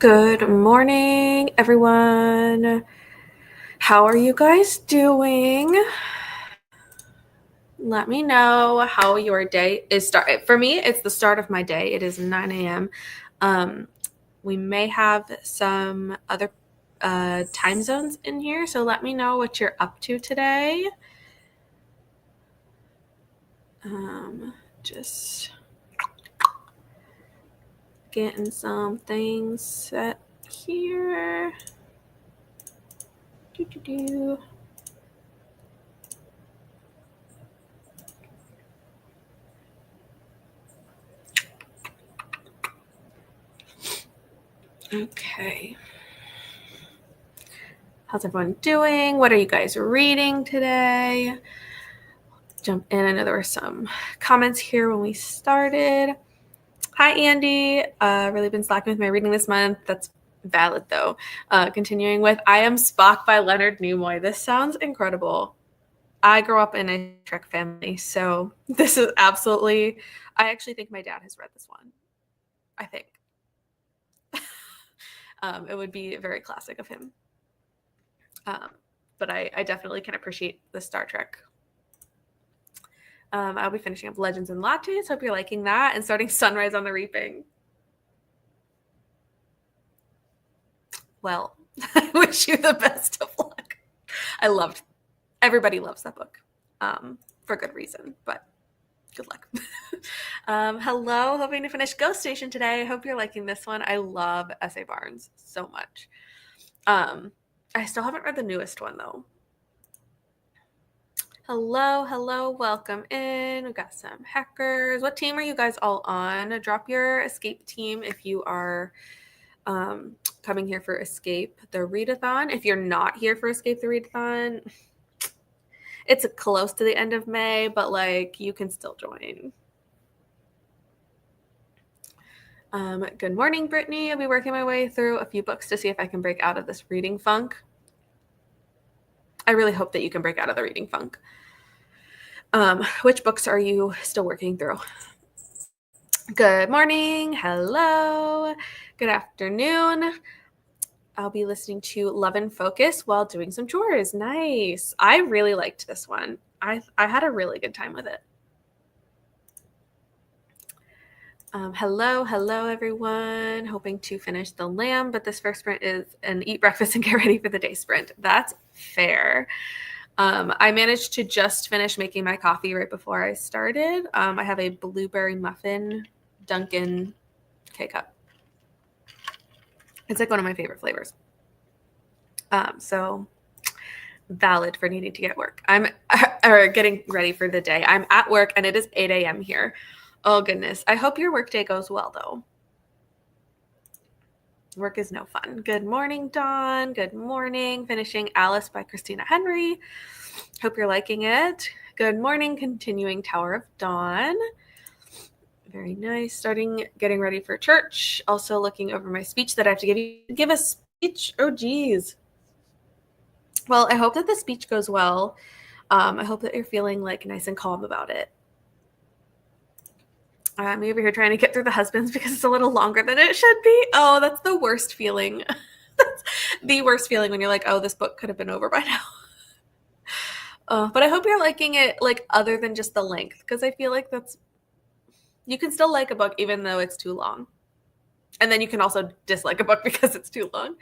Good morning, everyone. How are you guys doing? Let me know how your day is started. For me, it's the start of my day. It is 9 a.m. We may have some other time zones in here, so let me know what you're up to today. Just getting some things set here. Okay. How's everyone doing? What are you guys reading today? Jump in. I know there were some comments here when we started. Hi, Andy. Really been slacking with my reading this month. That's valid, though. Continuing with I Am Spock by Leonard Nimoy. This sounds incredible. I grew up in a Trek family, so this is absolutely... I actually think my dad has read this one. I think. It would be very classic of him. But I definitely can appreciate the Star Trek. I'll be finishing up Legends and Lattes. Hope you're liking that. And starting Sunrise on the Reaping. Well, I wish you the best of luck. Everybody loves that book for good reason, but good luck. Hello, hoping to finish Ghost Station today. Hope you're liking this one. I love S.A. Barnes so much. I still haven't read the newest one, though. Hello, welcome in. We've got some hackers. What team are you guys all on? Drop your escape team if you are coming here for Escape the Readathon. If you're not here for Escape the Readathon, it's close to the end of May, but like you can still join. Good morning, Brittany. I'll be working my way through a few books to see if I can break out of this reading funk. I really hope that you can break out of the reading funk. Which books are you still working through? Good morning. Hello. Good afternoon. I'll be listening to Love and Focus while doing some chores. Nice. I really liked this one. I had a really good time with it. Hello, everyone. Hoping to finish the lamb, but this first sprint is an eat breakfast and get ready for the day sprint. That's fair. I managed to just finish making my coffee right before I started. I have a blueberry muffin Dunkin' K-Cup. It's like one of my favorite flavors. So valid for needing to get work. Or getting ready for the day. I'm at work and it is 8 a.m. here. Oh, goodness. I hope your workday goes well, though. Work is no fun. Good morning, Dawn. Good morning. Finishing Alice by Christina Henry. Hope you're liking it. Good morning. Continuing Tower of Dawn. Very nice. Getting ready for church. Also looking over my speech that I have to give a speech. Oh, geez. Well, I hope that the speech goes well. I hope that you're feeling like nice and calm about it. I'm over here trying to get through the husbands because it's a little longer than it should be. Oh, that's the worst feeling. That's the worst feeling when you're like, oh, this book could have been over by now. But I hope you're liking it, like, other than just the length, because I feel like you can still like a book even though it's too long. And then you can also dislike a book because it's too long.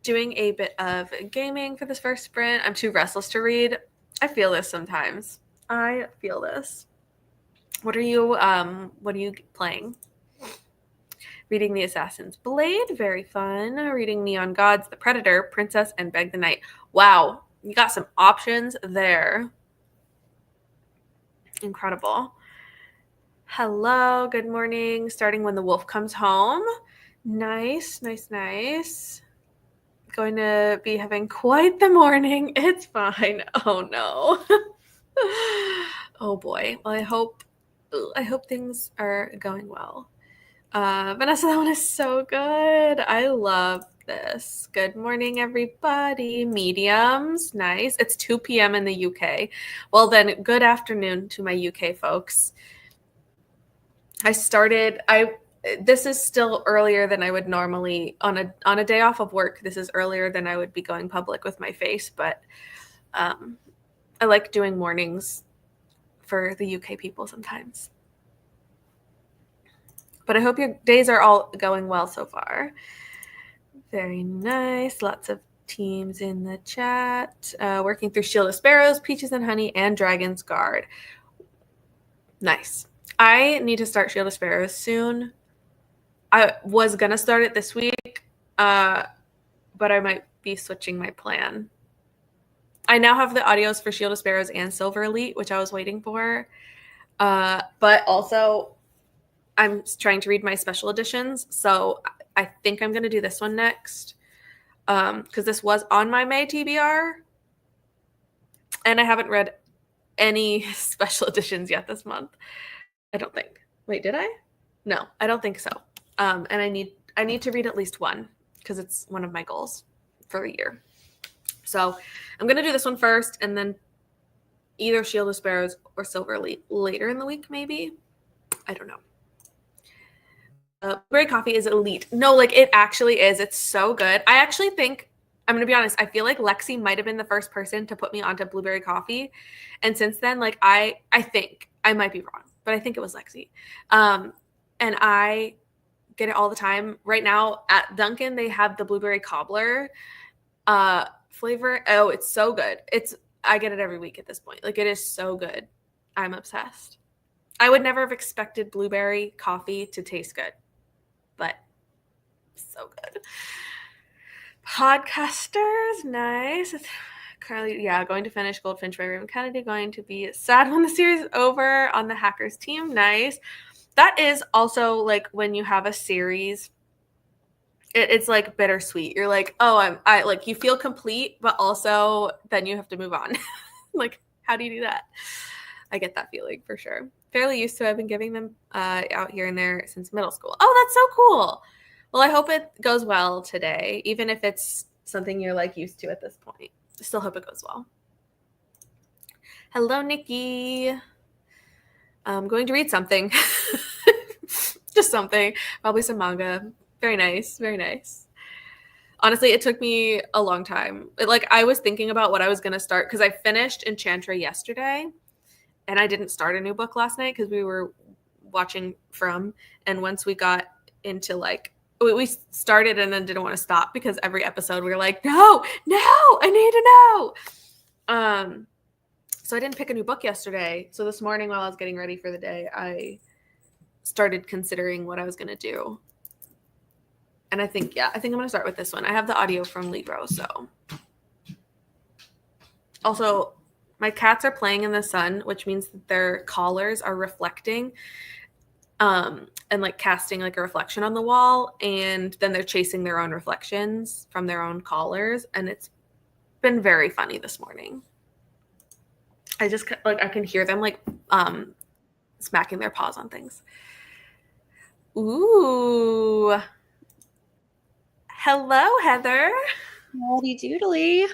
Doing a bit of gaming for this first sprint. I'm too restless to read. I feel this sometimes. I feel this. What are you playing? Reading The Assassin's Blade, very fun. Reading Neon Gods, The Predator, Princess, and Beg the Night. Wow, you got some options there. Incredible. Hello, good morning. Starting When the Wolf Comes Home. Nice. Going to be having quite the morning. It's fine. Oh, no. Oh, boy. Well, I hope things are going well. Vanessa, that one is so good. I love this. Good morning, everybody. Mediums. Nice. It's 2 p.m. in the UK. Well, then, good afternoon to my UK folks. I this is still earlier than I would normally on a day off of work. This is earlier than I would be going public with my face, but I like doing mornings for the UK people sometimes. But I hope your days are all going well so far. Very nice. Lots of teams in the chat. Working through Shield of Sparrows, Peaches and Honey, and Dragon's Guard. Nice. I need to start Shield of Sparrows soon. I was going to start it this week, but I might be switching my plan. I now have the audios for Shield of Sparrows and Silver Elite, which I was waiting for. But also, I'm trying to read my special editions, so I think I'm going to do this one next because this was on my May TBR, and I haven't read any special editions yet this month. I don't think. Wait, did I? No, I don't think so. And I need to read at least one because it's one of my goals for the year. So I'm going to do this one first, and then either Shield of Sparrows or Silver Elite later in the week, maybe. I don't know. Blueberry coffee is elite. No, like it actually is. It's so good. I actually think, I'm going to be honest, I feel like Lexi might have been the first person to put me onto blueberry coffee. And since then, like I think, I might be wrong, but I think it was Lexi. And I get it all the time. Right now at Dunkin', they have the blueberry cobbler flavor. Oh, it's so good. I get it every week at this point. Like it is so good. I'm obsessed. I would never have expected blueberry coffee to taste good, but so good. Podcasters, nice. Carly, yeah, going to finish Goldfinch by Raymond Kennedy. Going to be sad when the series is over on the Hackers team. Nice. That is also like when you have a series, it's like bittersweet. You're like, oh, I like you feel complete, but also then you have to move on. Like, how do you do that? I get that feeling for sure. Fairly used to it. I've been giving them out here and there since middle school. Oh, that's so cool. Well, I hope it goes well today, even if it's something you're like used to at this point. I still hope it goes well. Hello, Nikki. I'm going to read something. Just something. Probably some manga. Very nice. Very nice. Honestly, it took me a long time. I was thinking about what I was going to start because I finished Enchantra yesterday. And I didn't start a new book last night because we were watching From. And once we got into we started and then didn't want to stop because every episode we were like, no, I need to know. So I didn't pick a new book yesterday. So this morning while I was getting ready for the day, I started considering what I was going to do. And I think I'm going to start with this one. I have the audio from Libro. So also, my cats are playing in the sun, which means that their collars are reflecting and like casting like a reflection on the wall. And then they're chasing their own reflections from their own collars. And it's been very funny this morning. I just I can hear them smacking their paws on things. Ooh. Hello, Heather. Howdy doodly.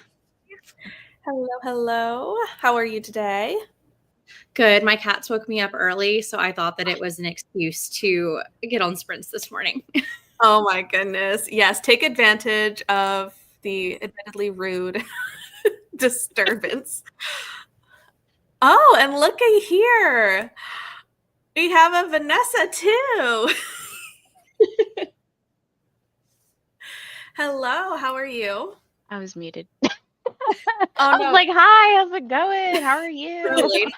Hello. How are you today? Good. My cats woke me up early, so I thought that it was an excuse to get on sprints this morning. Oh my goodness. Yes, take advantage of the admittedly rude disturbance. Oh, and looky here. We have a Vanessa too. Hello, how are you? I was muted. I was like, hi, how's it going? How are you?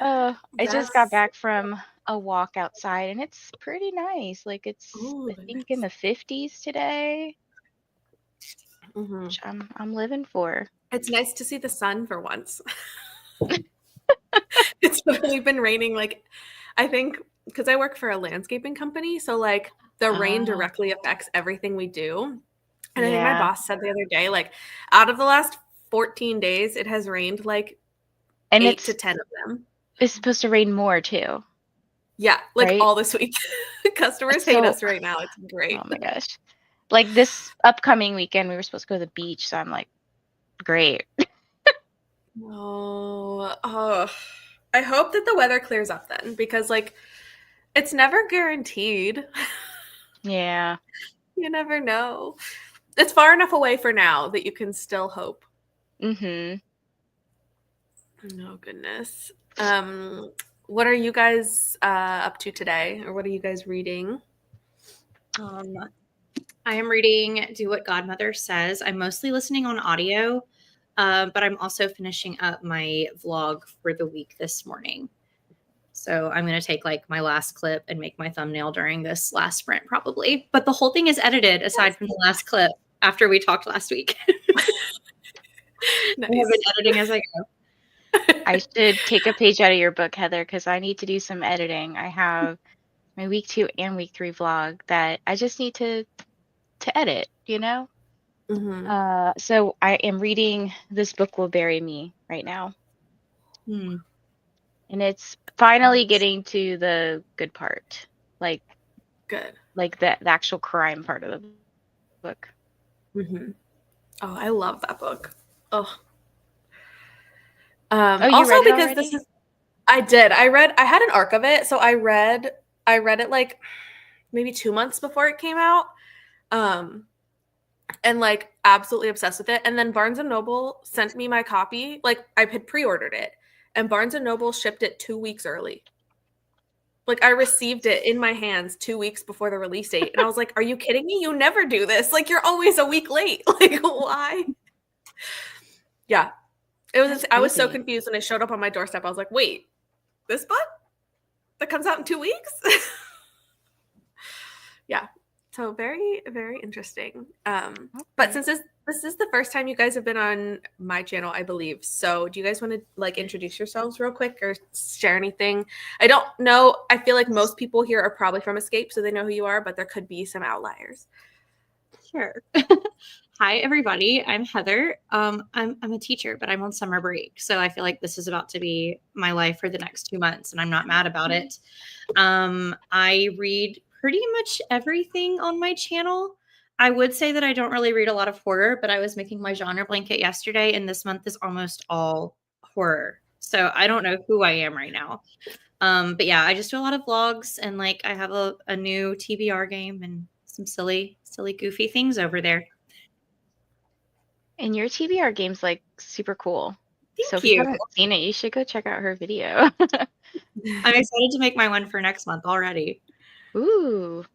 I just got back from a walk outside and it's pretty nice. Like it's I think in the 50s today. Which I'm living for. It's nice to see the sun for once. It's really been raining I think because I work for a landscaping company, so the rain directly affects everything we do. And I think my boss said the other day, out of the last 14 days, it has rained and 8 to 10 of them. It's supposed to rain more too. Yeah, right? All this week. Customers hate us right now. It's great. Oh my gosh. This upcoming weekend, we were supposed to go to the beach, so I'm like, great. Oh, I hope that the weather clears up then because it's never guaranteed. Yeah. You never know. It's far enough away for now that you can still hope. Mm-hmm. Oh, goodness. What are you guys up to today? Or what are you guys reading? I am reading Do What Godmother Says. I'm mostly listening on audio, but I'm also finishing up my vlog for the week this morning. So I'm going to take like my last clip and make my thumbnail during this last sprint probably. But the whole thing is edited aside from the last clip after we talked last week. Nice. I have been editing as I go. I should take a page out of your book, Heather, because I need to do some editing. I have my week 2 and week 3 vlog that I just need to edit, you know? Mm-hmm. So I am reading This Book Will Bury Me right now. Hmm. And it's finally getting to the good part. Like Good. Like the actual crime part of the book. Mm-hmm. Oh, I love that book. Oh. Oh, you Also read it because already? I did. I had an arc of it, so I read it like maybe 2 months before it came out. And like absolutely obsessed with it. And then Barnes and Noble sent me my copy. Like I had pre-ordered it, and Barnes and Noble shipped it 2 weeks early. Like I received it in my hands 2 weeks before the release date, and I was like, "Are you kidding me? You never do this. Like you're always a week late. Like why?" Yeah, it was. That's I was so crazy. confused when it showed up on my doorstep. I was like, "Wait, this book that comes out in 2 weeks?" Yeah. So very, very interesting. But since this is the first time you guys have been on my channel, I believe. So do you guys want to like introduce yourselves real quick or share anything? I don't know. I feel like most people here are probably from Escape, so they know who you are, but there could be some outliers. Sure. Hi, everybody. I'm Heather. I'm a teacher, but I'm on summer break. So I feel like this is about to be my life for the next 2 months, and I'm not mad about it. I read pretty much everything on my channel. I would say that I don't really read a lot of horror, but I was making my genre blanket yesterday, and this month is almost all horror. So I don't know who I am right now. But yeah, I just do a lot of vlogs, and like I have a new TBR game and some silly, goofy things over there. And your TBR game's like super cool. So Thank if you you. haven't seen it, you should go check out her video. I'm excited to make my one for next month already. Ooh.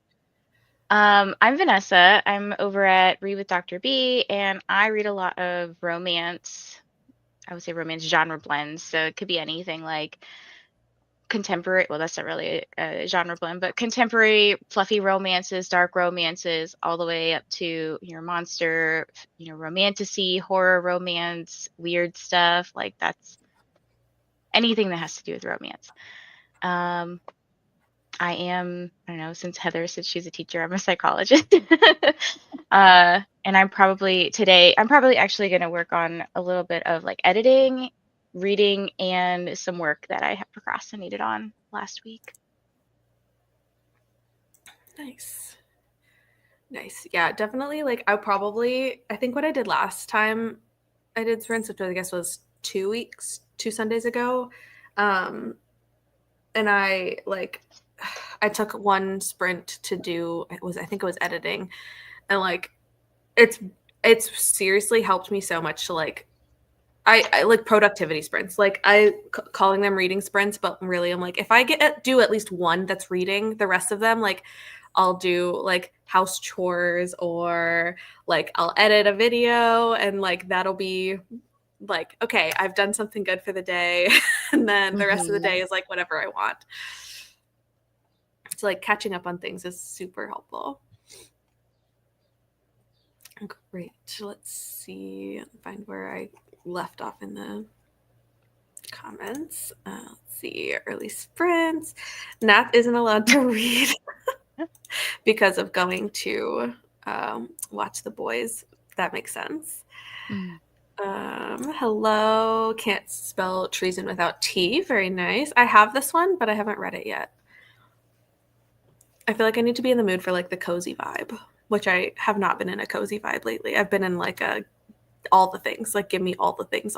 I'm Vanessa. I'm over at Read with Dr. B, and I read a lot of romance. I would say romance genre blends. So it could be anything like contemporary, well, that's not really a genre blend, but contemporary fluffy romances, dark romances, all the way up to your monster, romantasy, horror romance, weird stuff. Like that's anything that has to do with romance. I don't know, since Heather said she's a teacher, I'm a psychologist. And I'm probably actually going to work on a little bit of like editing, reading, and some work that I have procrastinated on last week. Nice. Yeah, definitely. Like I think what I did last time I did sprints, which I guess was 2 Sundays ago. And I took one sprint to do I think it was editing, and like it's seriously helped me so much to like I like productivity sprints. Like calling them reading sprints, but really I'm like if I do at least one that's reading, the rest of them like I'll do like house chores or like I'll edit a video, and like that'll be like okay, I've done something good for the day. And then the rest of the day is like whatever I want. So like catching up on things is super helpful. Great. Let's see. Find where I left off in the comments. Let's see. Early sprints. Nat isn't allowed to read because of going to watch the boys. That makes sense. Hello. Can't spell treason without T. Very nice. I have this one, but I haven't read it yet. I feel like I need to be in the mood for like the cozy vibe, which I have not been in a cozy vibe lately. I've been in like all the things, like give me all the things,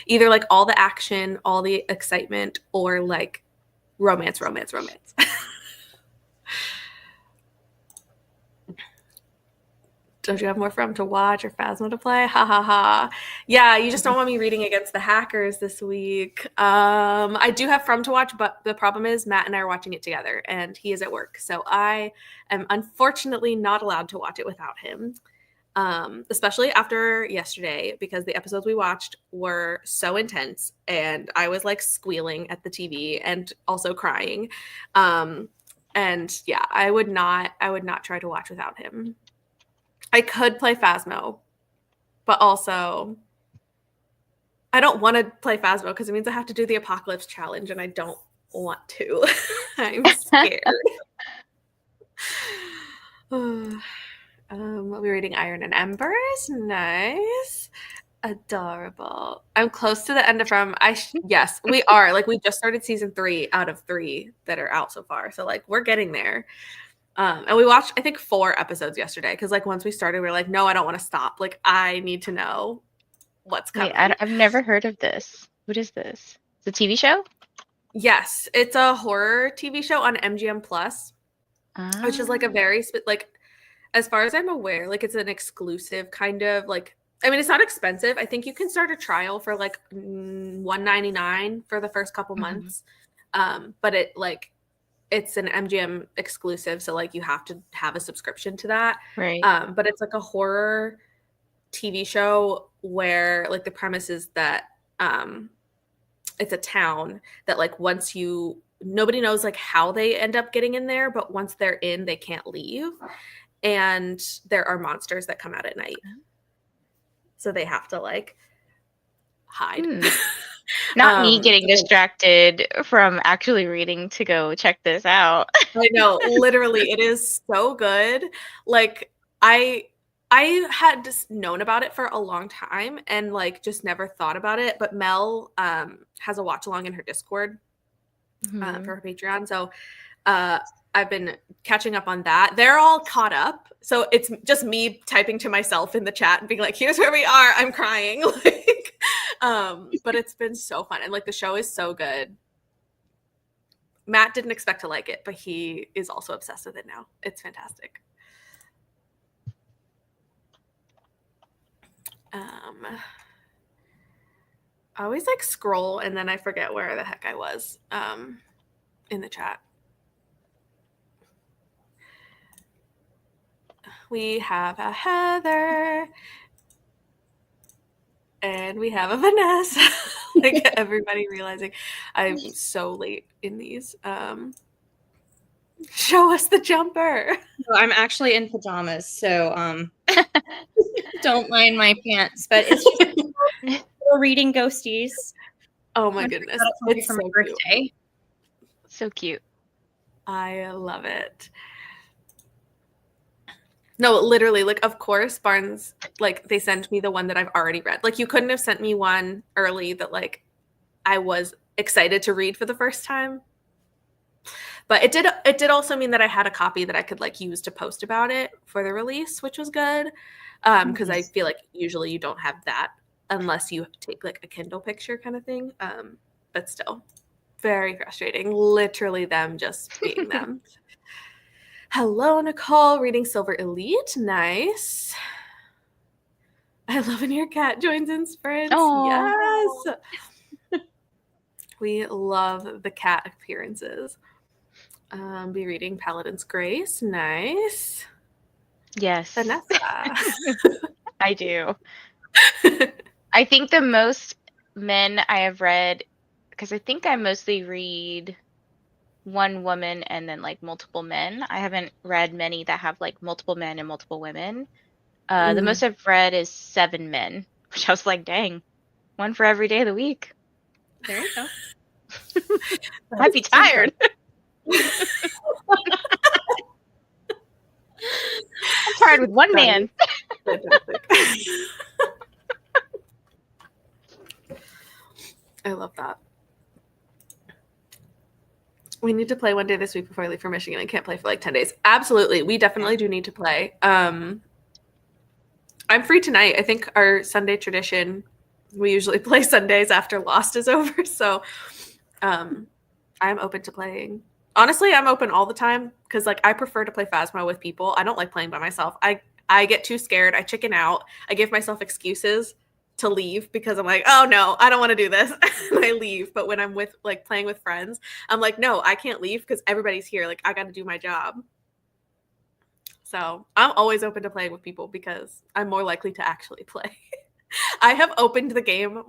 either like all the action, all the excitement, or like romance. Don't you have more From to watch or Phasma to play? Ha ha ha. Yeah, you just don't want me reading against the hackers this week. I do have From to watch, but the problem is Matt and I are watching it together, and he is at work. So I am unfortunately not allowed to watch it without him. Especially after yesterday, because the episodes we watched were so intense, and I was like squealing at the TV and also crying. And yeah, I would not try to watch without him. I could play Phasmo, but also I don't want to play Phasmo because it means I have to do the Apocalypse Challenge, and I don't want to. I'm scared. We'll be reading Iron and Embers. Nice. Adorable. I'm close to the end of From. Yes, we are. Like, we just started season 3 out of 3 that are out so far. So like we're getting there. And we watched, I think, 4 episodes yesterday because, like, once we started, we were like, no, I don't want to stop. Like, I need to know what's coming. Wait, I've never heard of this. What is this? It's a TV show? Yes, it's a horror TV show on MGM Plus, which is like a very, like, as far as I'm aware, like, it's an exclusive kind of, like, I mean, it's not expensive. I think you can start a trial for like $1.99 for the first couple months. But it, like, it's an MGM exclusive, so like you have to have a subscription to that. Right. But it's like a horror TV show where, like, the premise is that it's a town that, like, nobody knows like how they end up getting in there, but once they're in, they can't leave. And there are monsters that come out at night. So they have to like hide. Not me getting distracted from actually reading to go check this out. I know, literally, it is so good. Like, I had just known about it for a long time and like just never thought about it. But Mel has a watch along in her Discord for her Patreon. So I've been catching up on that. They're all caught up. So it's just me typing to myself in the chat and being like, here's where we are. I'm crying. Like, but it's been so fun. And like, the show is so good. Matt didn't expect to like it, but he is also obsessed with it now. It's fantastic. I always like scroll and then I forget where the heck I was in the chat. We have a Heather and we have a Vanessa. Like, everybody realizing I'm so late in these. Show us the jumper. So I'm actually in pajamas, so don't mind my pants, but it's just reading ghosties. Oh my goodness. It's for my birthday. Cute. So cute. I love it. No, literally, like, of course, Barnes, like, they sent me the one that I've already read. Like, you couldn't have sent me one early that, like, I was excited to read for the first time. But it did also mean that I had a copy that I could, like, use to post about it for the release, which was good. Because I feel like usually you don't have that unless you take, like, a Kindle picture kind of thing. But still, very frustrating. Literally them just being them. Hello, Nicole, reading Silver Elite. Nice. I love when your cat joins in sprints. Aww. Yes. We love the cat appearances. Be reading Paladin's Grace. Nice. Yes. Vanessa. I do. I think the most men I have read, because I think I mostly read one woman and then like multiple men. I haven't read many that have like multiple men and multiple women. The most I've read is 7 men, which I was like, dang, one for every day of the week. There you go. I'd be tired. I'm tired with one man. I love that. We need to play one day this week before I leave for Michigan. I can't play for like 10 days. Absolutely. We definitely do need to play. I'm free tonight. I think our Sunday tradition, we usually play Sundays after Lost is over. So I'm open to playing. Honestly, I'm open all the time because like I prefer to play Phasmo with people. I don't like playing by myself. I get too scared. I chicken out. I give myself excuses to leave because I'm like, oh no, I don't want to do this. And I leave. But when I'm with like playing with friends, I'm like, no, I can't leave because everybody's here. Like I got to do my job. So I'm always open to playing with people because I'm more likely to actually play. I have opened the game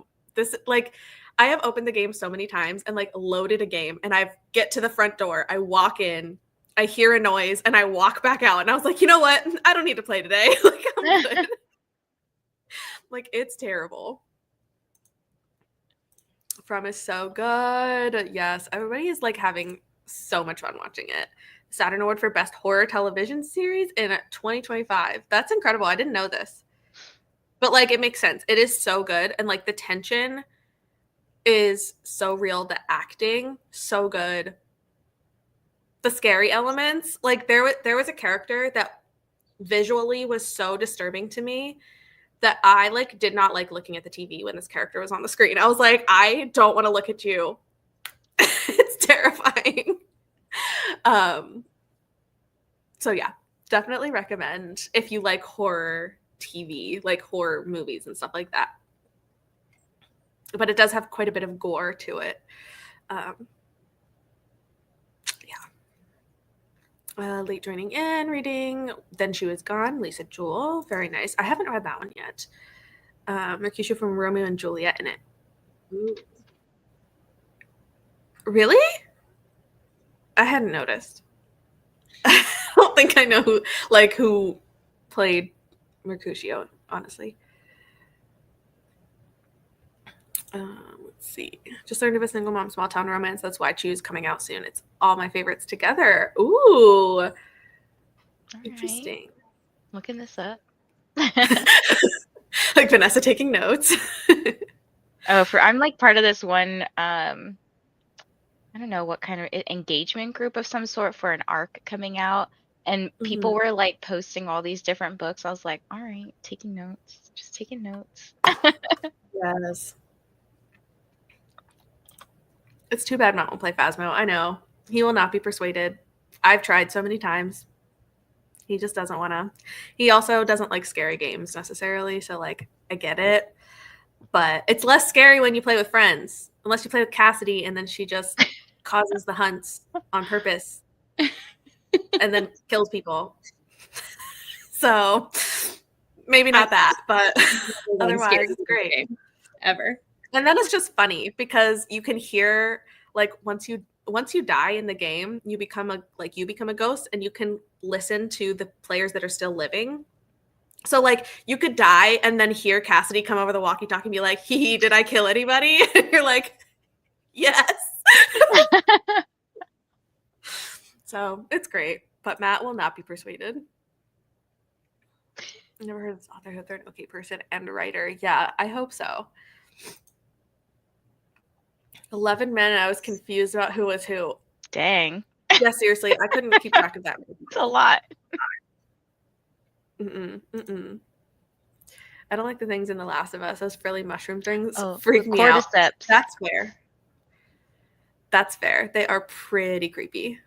I have opened the game so many times and like loaded a game and I get to the front door, I walk in, I hear a noise and I walk back out and I was like, you know what? I don't need to play today. Like I'm good. Like it's terrible. From is so good. Yes, everybody is like having so much fun watching it. Saturn Award for Best Horror Television Series in 2025. That's incredible. I didn't know this. But like it makes sense. It is so good and like the tension is so real, the acting so good. The scary elements, like there was a character that visually was so disturbing to me that I like did not like looking at the TV when this character was on the screen. I was like, I don't want to look at you. It's terrifying. So yeah, definitely recommend if you like horror TV, like horror movies and stuff like that. But it does have quite a bit of gore to it. Late joining in, reading Then She Was Gone, Lisa Jewell. Very nice. I haven't read that one yet. Mercutio from Romeo and Juliet in it. Ooh. Really? I hadn't noticed. I don't think I know who played Mercutio, honestly. Let's see. Just learned of a single mom, small town romance. That's why I choose coming out soon. It's all my favorites together. Ooh. All interesting. Right. Looking this up. Like Vanessa taking notes. I'm like part of this one I don't know what kind of engagement group of some sort for an arc coming out, and people were like posting all these different books. I was like, all right, taking notes, just taking notes. Yes. It's too bad Matt won't play Phasmo. I know. He will not be persuaded. I've tried so many times. He just doesn't want to. He also doesn't like scary games necessarily, so like I get it. But it's less scary when you play with friends, unless you play with Cassidy and then she just causes the hunts on purpose and then kills people. So maybe not that, but otherwise it's great. Ever. And then it's just funny because you can hear like once you die in the game, you become a ghost and you can listen to the players that are still living. So like you could die and then hear Cassidy come over the walkie-talkie and be like, hee, did I kill anybody? And you're like, yes. So it's great, but Matt will not be persuaded. I never heard this author, a third okay person and writer. Yeah, I hope so. 11 men, and I was confused about who was who. Dang. Yeah, seriously, I couldn't keep track of that. It's a lot. I don't like the things in The Last of Us. Those frilly mushroom things Oh, freak me out. cordyceps. That's fair. That's fair. They are pretty creepy.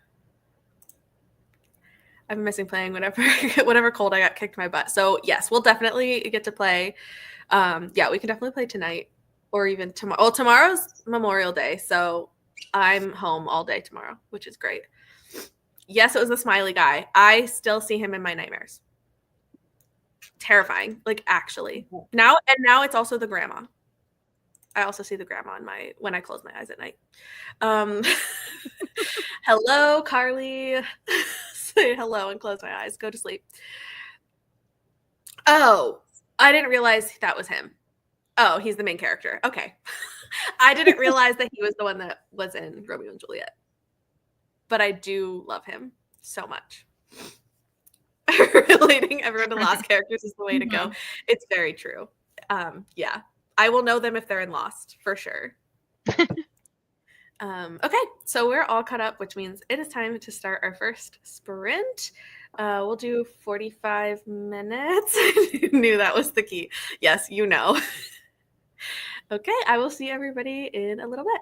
I've been missing playing whatever cold I got kicked my butt. So yes, we'll definitely get to play. Yeah, we can definitely play tonight or even tomorrow. Well, tomorrow's Memorial Day, so I'm home all day tomorrow, which is great. Yes, it was the smiley guy. I still see him in my nightmares. Terrifying, like actually. Now it's also the grandma. I also see the grandma when I close my eyes at night. Hello, Carly. Say hello and close my eyes. Go to sleep. Oh, I didn't realize that was him. Oh, he's the main character. Okay. I didn't realize that he was the one that was in Romeo and Juliet. But I do love him so much. Relating everyone to Lost characters is the way to go. It's very true. Yeah. I will know them if they're in Lost, for sure. Okay, so we're all caught up, which means it is time to start our first sprint. We'll do 45 minutes. I knew that was the key. Yes, you know. Okay, I will see everybody in a little bit.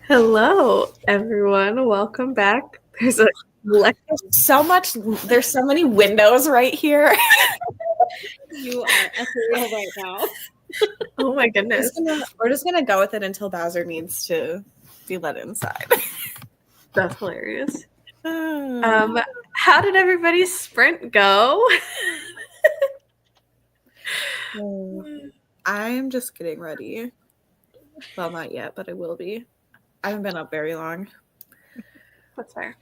Hello, everyone. Welcome back. There's so many windows right here. You are ethereal right now. Oh my goodness. We're just gonna go with it until Bowser needs to be let inside. That's hilarious. How did everybody's sprint go? I'm just getting ready. Well, not yet, but I will be. I haven't been up very long. That's fair.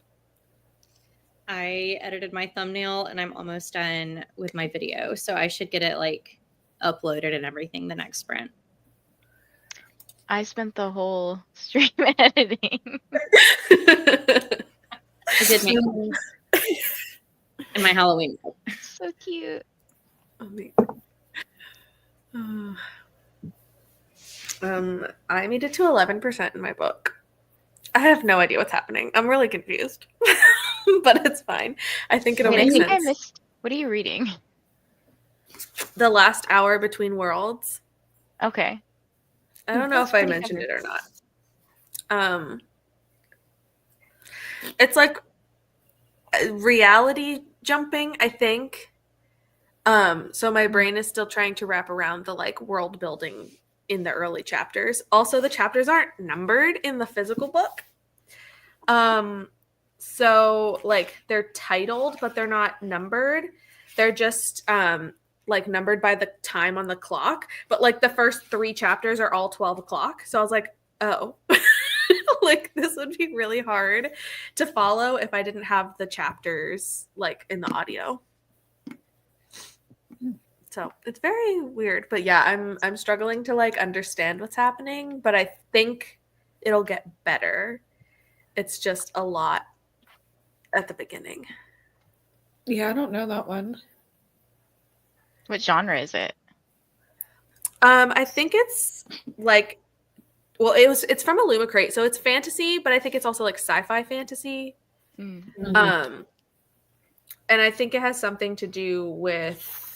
I edited my thumbnail and I'm almost done with my video. So I should get it like uploaded and everything the next sprint. I spent the whole stream editing. I did make in my Halloween. So cute. I made it to 11% in my book. I have no idea what's happening. I'm really confused, but it's fine. I think it'll make sense. I missed. What are you reading? The Last Hour Between Worlds. Okay. I don't know if I mentioned it or not. It's like reality jumping, I think. So my brain is still trying to wrap around the like world building in the early chapters. Also, the chapters aren't numbered in the physical book. So like they're titled, but they're not numbered. They're just like numbered by the time on the clock. But like the first 3 chapters are all 12 o'clock. So I was like, oh, like this would be really hard to follow if I didn't have the chapters like in the audio. So it's very weird, but yeah, I'm struggling to like understand what's happening, but I think it'll get better. It's just a lot at the beginning. Yeah, I don't know that one. What genre is it? I think it's like, well, it's from Illumicrate, so it's fantasy, but I think it's also like sci-fi fantasy. Mm-hmm. And I think it has something to do with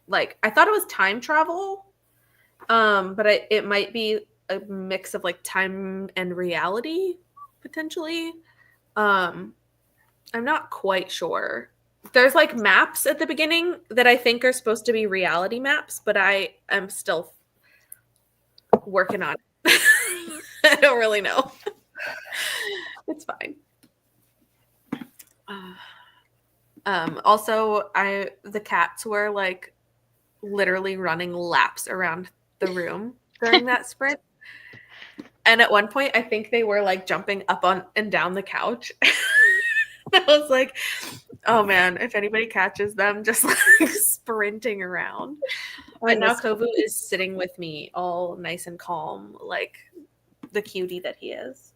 like, I thought it was time travel, but it might be a mix of like time and reality potentially. I'm not quite sure. There's like maps at the beginning that I think are supposed to be reality maps, but I am still working on it. I don't really know. It's fine. Also, the cats were like literally running laps around the room during that sprint. And at one point, I think they were like jumping up on and down the couch. I was like, oh man, if anybody catches them just like sprinting around. But now Kovu is sitting with me all nice and calm, like the cutie that he is.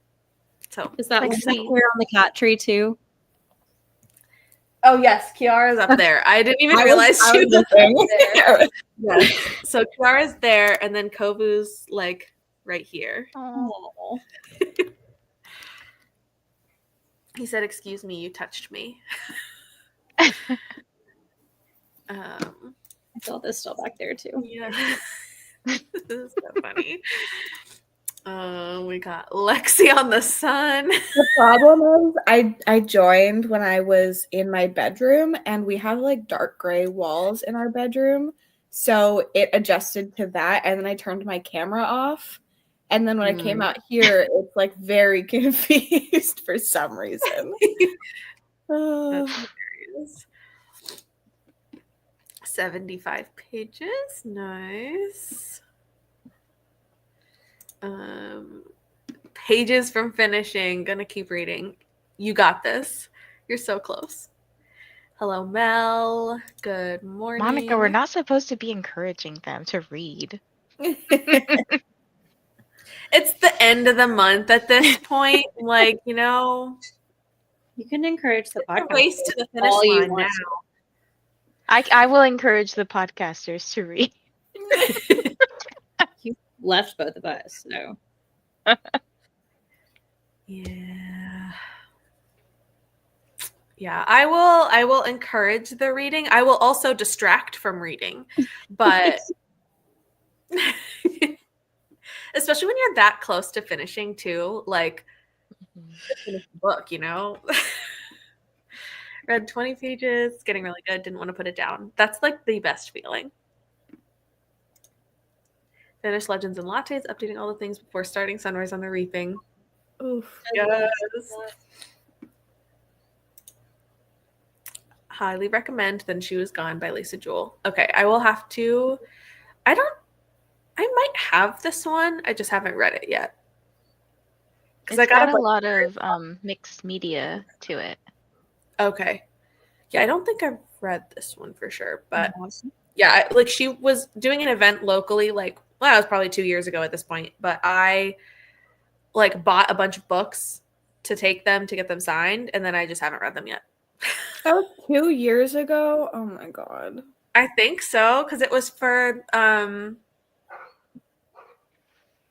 So is that like here on the cat tree too? Oh yes, Kiara's up there. I didn't even realize she was there. Yes. So Kiara's there, and then Kovu's like right here. Oh. He said, "Excuse me, you touched me." I feel this still back there too. Yeah, this is so funny. We got Lexi on the sun. The problem is I joined when I was in my bedroom, and we have like dark gray walls in our bedroom. So it adjusted to that, and then I turned my camera off. And then when I came out here, it's like very confused for some reason. That's hilarious. 75 pages. Nice. Pages from finishing. Gonna keep reading. You got this. You're so close. Hello, Mel. Good morning. Monica, we're not supposed to be encouraging them to read. It's the end of the month at this point. Like, you know, you can encourage the podcast. Race to the finish line now. I will encourage the podcasters to read. You left both of us, so. Yeah. Yeah, I will encourage the reading. I will also distract from reading. But especially when you're that close to finishing too, like finish the book, you know? Read 20 pages, getting really good, didn't want to put it down. That's like the best feeling. Finish Legends and Lattes, updating all the things before starting Sunrise on the Reaping. Oof. Yes. Highly recommend Then She Was Gone by Lisa Jewell. Okay, I will have to. I might have this one. I just haven't read it yet. It's got a lot of mixed media to it. Okay. Yeah, I don't think I've read this one for sure, but yeah, like she was doing an event locally, like, well, it was probably 2 years ago at this point, but I like bought a bunch of books to take them to get them signed, and then I just haven't read them yet. That was 2 years ago. Oh my god. I think so, because it was for That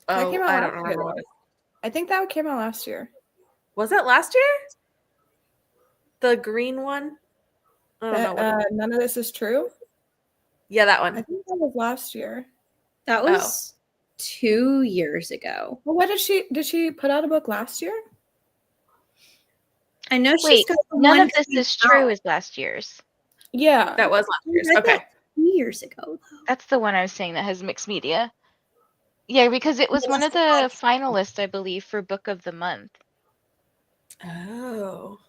came out I don't last remember year, what though. it I think that came out last year. was. It last year? The green one? I don't know what None of this is true. Yeah, that I one. think that was last year. That was 2 years ago. Well, what did she put out a book last year? I know she's Wait, got the None one of This coming Is True out. is last year's. Yeah. That was last year's. I read Okay. that 2 years ago, though. That's the one I was saying that has mixed media. Yeah, because it was one of the finalists, I believe, for Book of the Month. Oh.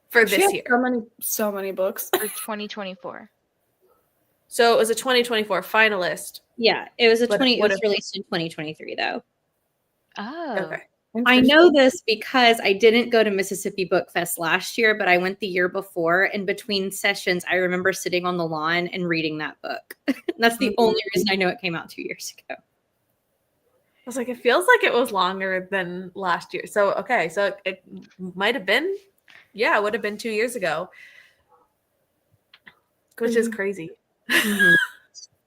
For She this has year. so many books. For 2024. So it was a 2024 finalist. Yeah, it was It was released in 2023 though. Oh. Okay. I know this because I didn't go to Mississippi Book Fest last year, but I went the year before. And between sessions, I remember sitting on the lawn and reading that book. That's the only reason I know it came out 2 years ago. I was like, it feels like it was longer than last year. So, okay. So it might have been, yeah, it would have been 2 years ago, which is crazy.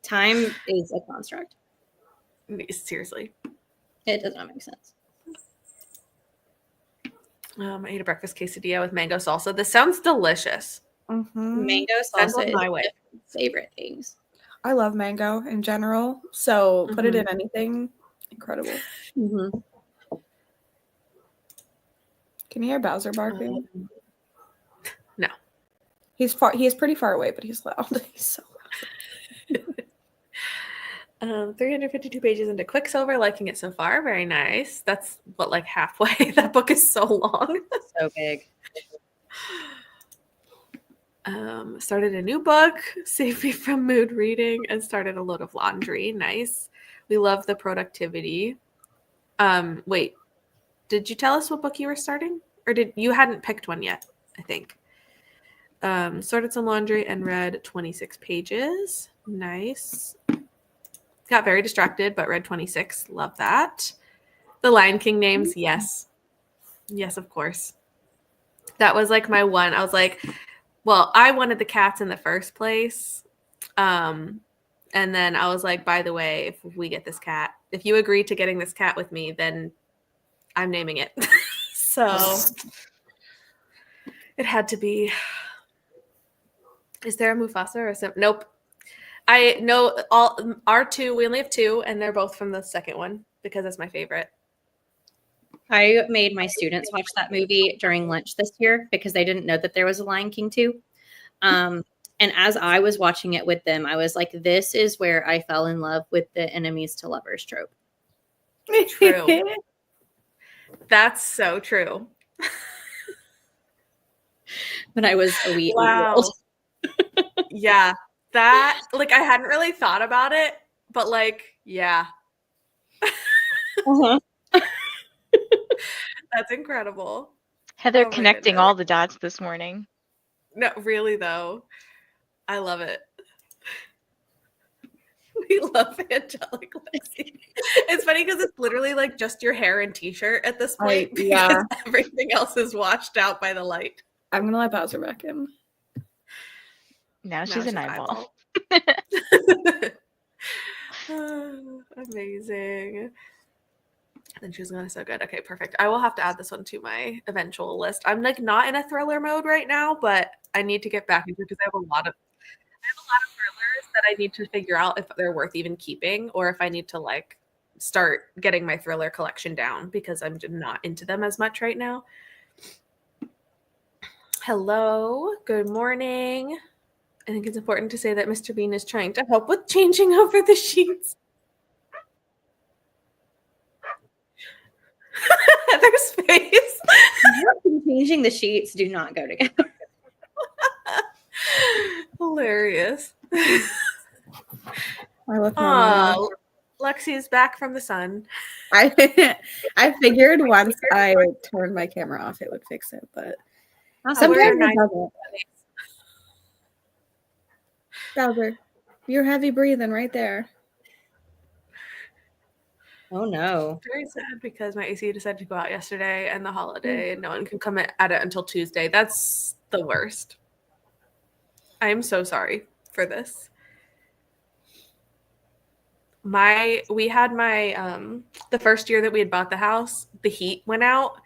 Time is a construct. Seriously. It does not make sense. I ate a breakfast quesadilla with mango salsa. This sounds delicious. Mango Send salsa one is my way. my favorite things. I love mango in general, so put it in anything. Incredible. Can you hear Bowser barking? No. He is pretty far away, but he's loud. He's so loud. 352 pages into Quicksilver, liking it so far. Very nice. That's what, like halfway. That book is so long. So big. Started a new book, saved me from mood reading, and started a load of laundry. Nice. We love the productivity. Wait, did you tell us what book you were starting? Or you hadn't picked one yet, I think. Started some laundry and read 26 pages. Nice. Got very distracted, but read 26. Love that. The Lion King names, yes. Yes, of course. That was like my one. I was like, well, I wanted the cats in the first place. And then I was like, by the way, if we get this cat, if you agree to getting this cat with me, then I'm naming it. So it had to be. Is there a Mufasa or a Nope. I know our two, we only have two, and they're both from the second one because it's my favorite. I made my students watch that movie during lunch this year because they didn't know that there was a Lion King 2. And as I was watching it with them, I was like, this is where I fell in love with the enemies to lovers trope. True. That's so true. When I was a wee wow. Yeah. That, like, I hadn't really thought about it, but like, yeah. That's incredible. Heather connecting all the dots this morning. No, really though. I love it. We love Angelic Lexi. It's funny because it's literally like just your hair and t-shirt at this point because everything else is washed out by the light. I'm gonna let Bowser back in. Now she's an eyeball. Amazing. Then She's Gonna So Good. Okay, perfect. I will have to add this one to my eventual list. I'm like not in a thriller mode right now, but I need to get back into it because I have a lot of thrillers that I need to figure out if they're worth even keeping or if I need to like start getting my thriller collection down because I'm not into them as much right now. Hello, good morning. I think it's important to say that Mr. Bean is trying to help with changing over the sheets. Heather's face. Changing the sheets do not go together. Hilarious. I look normal. Lexi's back from the sun. I figured once I turned my camera off, it would fix it, but sometimes it doesn't. Bowser, you're heavy breathing right there. Oh no. Very sad because my AC decided to go out yesterday and the holiday and no one can come at it until Tuesday. That's the worst. I am so sorry for this. We had the first year that we had bought the house, the heat went out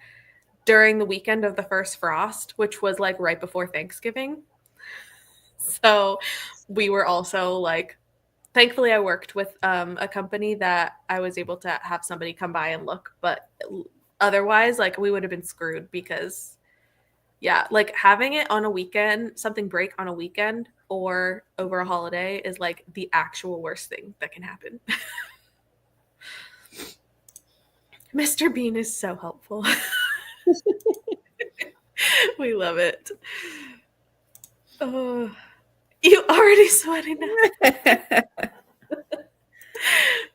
during the weekend of the first frost, which was like right before Thanksgiving. So we were also like, thankfully I worked with a company that I was able to have somebody come by and look, but otherwise like we would have been screwed because yeah, like having it on a weekend, something break on a weekend or over a holiday is like the actual worst thing that can happen. Mr. Bean is so helpful. We love it. Oh, you already sweating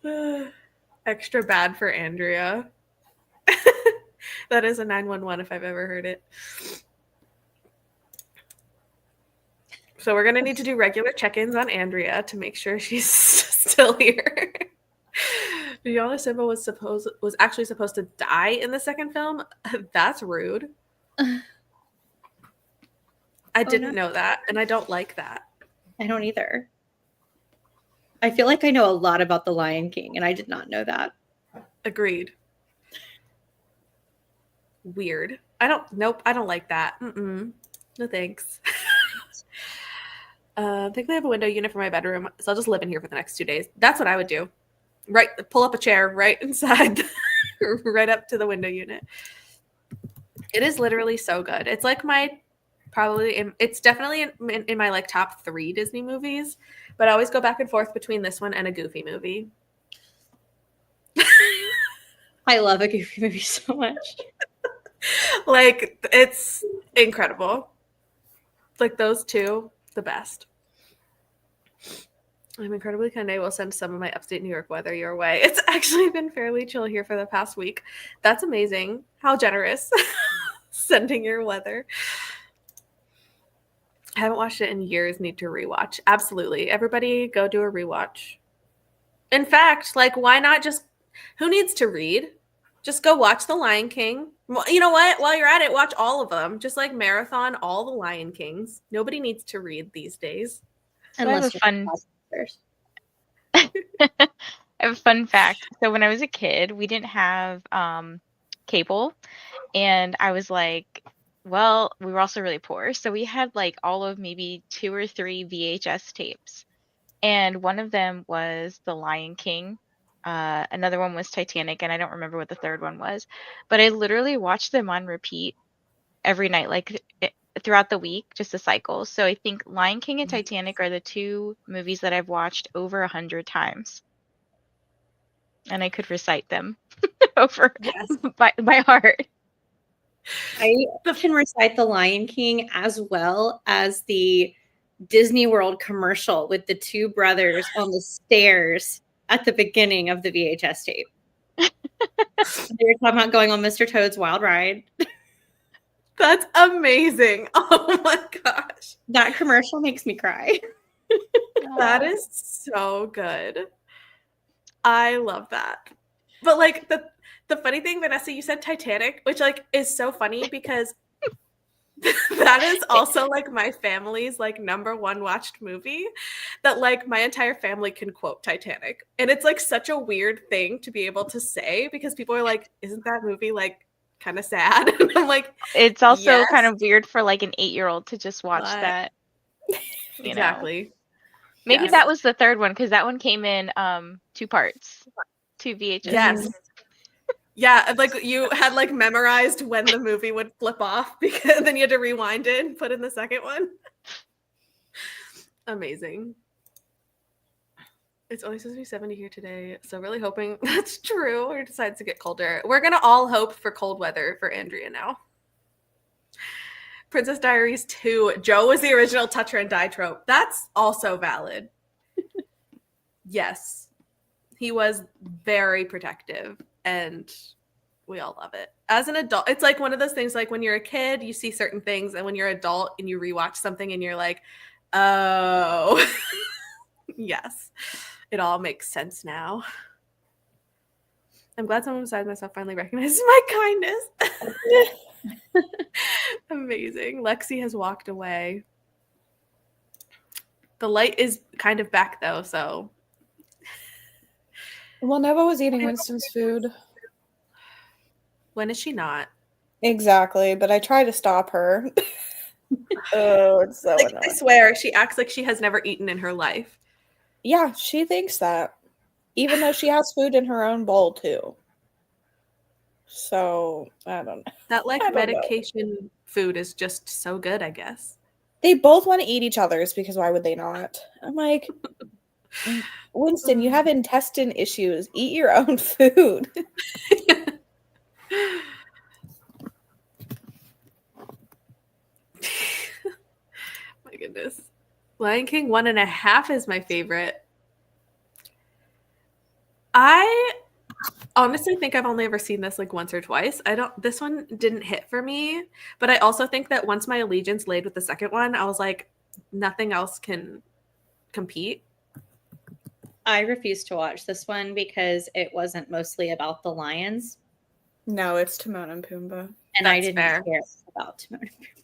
now. Extra bad for Andrea. That is a 911 if I've ever heard it. So we're going to need to do regular check-ins on Andrea to make sure she's still here. Viola Simba was actually supposed to die in the second film. That's rude. I didn't know that, and I don't like that. I don't either. I feel like I know a lot about The Lion King, and I did not know that. Agreed. Weird. I don't like that. No thanks. Thankfully, I have a window unit for my bedroom, so I'll just live in here for the next 2 days. That's what I would do. Right, pull up a chair right inside, right up to the window unit. It is literally so good. It's like it's definitely in my like top 3 Disney movies, but I always go back and forth between this one and a Goofy movie. I love a Goofy movie so much. Like, it's incredible. Like, those two, the best. I'm incredibly kind. I will send some of my upstate New York weather your way. It's actually been fairly chill here for the past week. That's amazing. How generous. Sending your weather. I haven't watched it in years. Need to rewatch. Absolutely. Everybody go do a rewatch. In fact, like, why not just, who needs to read? Just go watch The Lion King. Well, you know what? While you're at it, watch all of them. Just like marathon all the Lion Kings. Nobody needs to read these days. Unless I have a fun fact. So when I was a kid, we didn't have cable, and I was like, well, we were also really poor, so we had like all of maybe 2 or 3 VHS tapes, and one of them was The Lion King. Another one was Titanic, and I don't remember what the third one was, but I literally watched them on repeat every night, like throughout the week, just a cycle. So I think Lion King and Titanic are the 2 movies that I've watched over 100 times, and I could recite them over by heart. I can recite The Lion King as well as the Disney World commercial with the 2 brothers on the stairs at the beginning of the VHS tape. They were talking about going on Mr. Toad's Wild Ride. That's amazing. Oh my gosh. That commercial makes me cry. That is so good. I love that. But like the funny thing, Vanessa, you said Titanic, which like is so funny because That is also like my family's like #1 watched movie that like my entire family can quote Titanic. And it's like such a weird thing to be able to say because people are like, isn't that movie like kind of sad? And I'm like, It's also yes, kind of weird for like an 8-year-old to just watch but that, exactly. Maybe Yes. that was the third one because that one came in 2 parts, 2 VHSs. Yes. Yeah, like you had like memorized when the movie would flip off because then you had to rewind it and put in the second one. Amazing. It's only supposed to be 70 here today, so really hoping that's true or decides to get colder. We're gonna all hope for cold weather for Andrea now. Princess Diaries 2. Joe was the original touch her and die trope. That's also valid. Yes. He was very protective and we all love it. As an adult, it's like one of those things like when you're a kid, you see certain things, and when you're an adult and you rewatch something and you're like, oh, yes, it all makes sense now. I'm glad someone besides myself finally recognizes my kindness. Amazing. Lexi has walked away. The light is kind of back though, so. Well, Nova was eating Winston's food. When is she not? Exactly, but I try to stop her. Oh, it's so like, annoying. I swear, she acts like she has never eaten in her life. Yeah, she thinks that. Even though she has food in her own bowl, too. So, I don't know. That, like, medication food is just so good, I guess. They both want to eat each other's because why would they not? I'm like, Winston, you have intestine issues. Eat your own food. My goodness. Lion King 1.5 is my favorite. I honestly think I've only ever seen this like once or twice. This one didn't hit for me, but I also think that once my allegiance laid with the second one, I was like, nothing else can compete. I refused to watch this one because it wasn't mostly about the lions. No, it's Timon and Pumbaa. And I didn't care about Timon and Pumbaa.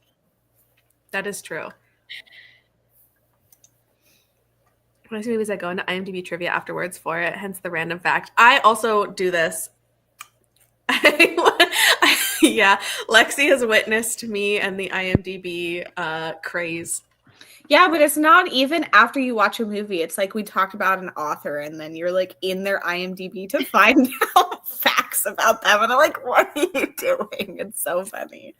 That is true. When I see movies, I go into IMDb trivia afterwards for it, hence the random fact. I also do this. Yeah, Lexi has witnessed me and the IMDb craze. Yeah, but it's not even after you watch a movie. It's like we talked about an author and then you're like in their IMDb to find out facts about them. And I'm like, what are you doing? It's so funny.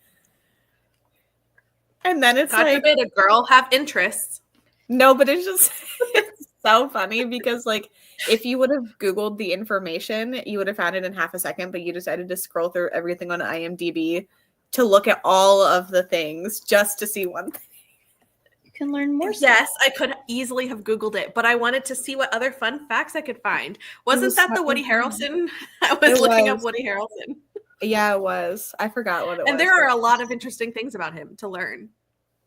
And then it's God like, forbid a girl have interests. No, but it's just it's so funny because like if you would have Googled the information, you would have found it in half a second, but you decided to scroll through everything on IMDb to look at all of the things just to see one thing. You can learn more. Yes, I could easily have Googled it, but I wanted to see what other fun facts I could find. Wasn't that the Woody Harrelson? I was looking up Woody Harrelson. Yeah, it was. I forgot what it was. And there are a lot of interesting things about him to learn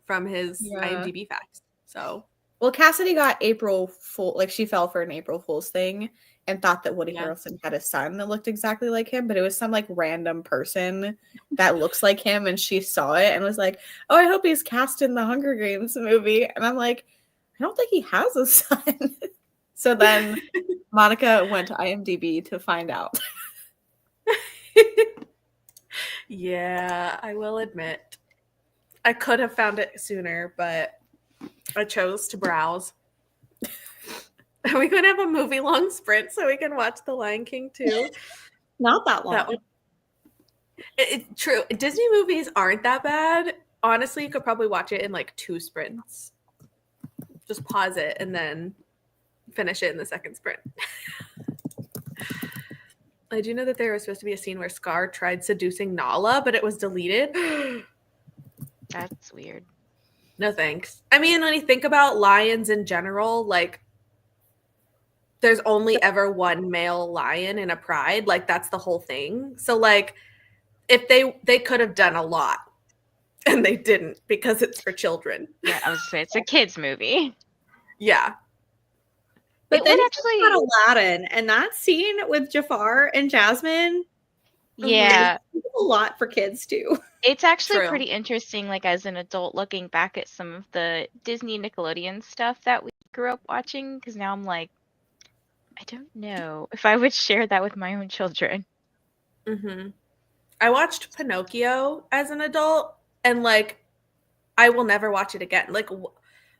from his IMDb facts. So, well, Cassidy got April Fool, like she fell for an April Fool's thing and thought that Woody Harrelson had a son that looked exactly like him, but it was some like random person that looks like him, and she saw it and was like, "Oh, I hope he's cast in the Hunger Games movie." And I'm like, I don't think he has a son. So then Monica went to IMDb to find out. Yeah, I will admit. I could have found it sooner, but I chose to browse. Are we going to have a movie-long sprint so we can watch The Lion King too? Not that long. True. Disney movies aren't that bad. Honestly, you could probably watch it in like 2 sprints. Just pause it and then finish it in the second sprint. I do know that there was supposed to be a scene where Scar tried seducing Nala, but it was deleted. That's weird. No thanks. I mean, when you think about lions in general, like there's only ever one male lion in a pride. Like that's the whole thing. So like if they could have done a lot and they didn't because it's for children. Yeah, I was gonna say it's a kids movie. Yeah. But then actually got Aladdin and that scene with Jafar and Jasmine, Yeah. It's a lot for kids too. It's actually True. pretty interesting, like as an adult, looking back at some of the Disney Nickelodeon stuff that we grew up watching, because now I'm like, I don't know if I would share that with my own children. Mm-hmm. I watched Pinocchio as an adult, and like, I will never watch it again. Like,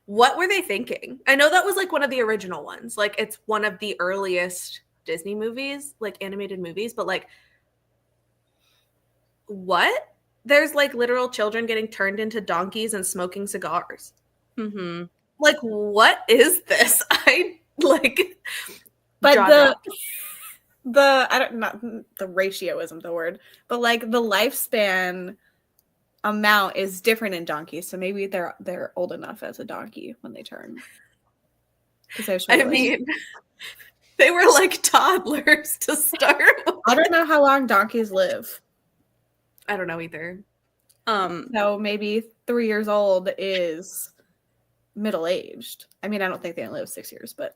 what were they thinking? I know that was like one of the original ones. Like, it's one of the earliest Disney movies, like animated movies, but like, what? There's like literal children getting turned into donkeys and smoking cigars. Mm-hmm. Like, what is this? I like, But jaw the dropped. I don't, not the ratio isn't the word, but like the lifespan amount is different in donkeys, so maybe they're old enough as a donkey when they turn. I mean, they were like toddlers to start with. I don't know how long donkeys live. I don't know either. So maybe 3 years old is middle-aged. I mean, I don't think they live 6 years, but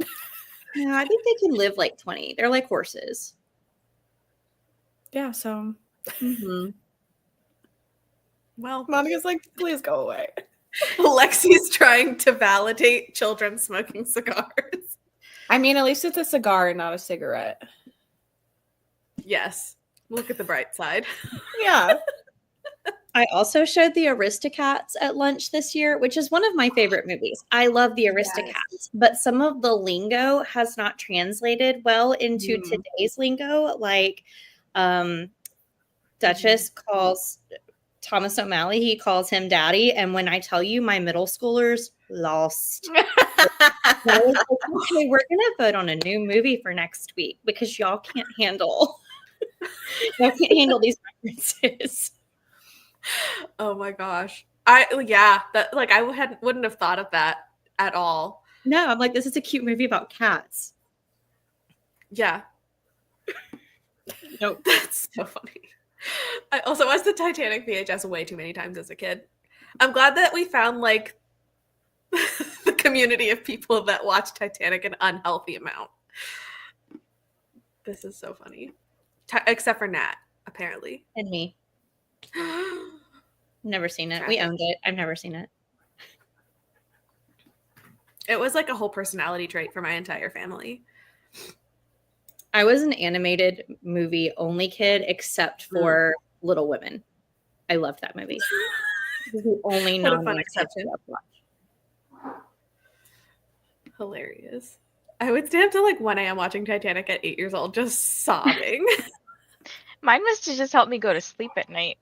Yeah, I think they can live like 20. They're like horses. yeah, so Mm-hmm. Well, Monica's like, please go away. Lexi's trying to validate children smoking cigars. I mean, at least it's a cigar and not a cigarette. Yes. Look at the bright side. Yeah. I also showed the Aristocats at lunch this year, which is one of my favorite movies. I love the Aristocats, but some of the lingo has not translated well into today's lingo. Like Duchess calls Thomas O'Malley, he calls him daddy. And when I tell you, my middle schoolers lost. I was like, okay, we're going to vote on a new movie for next week because y'all can't handle these references. Oh my gosh. I wouldn't have thought of that at all. No, I'm like, this is a cute movie about cats. Yeah. Nope. That's so funny. I also watched the Titanic VHS way too many times as a kid. I'm glad that we found like the community of people that watch Titanic an unhealthy amount. This is so funny. Except for Nat, apparently. And me. Never seen it. We owned it. I've never seen it. It was like a whole personality trait for my entire family. I was an animated movie only kid, except for Little Women. I loved that movie. It was the only What a fun exception. Hilarious. I would stay up till like 1 a.m. watching Titanic at 8 years old, just sobbing. Mine must have just helped me go to sleep at night.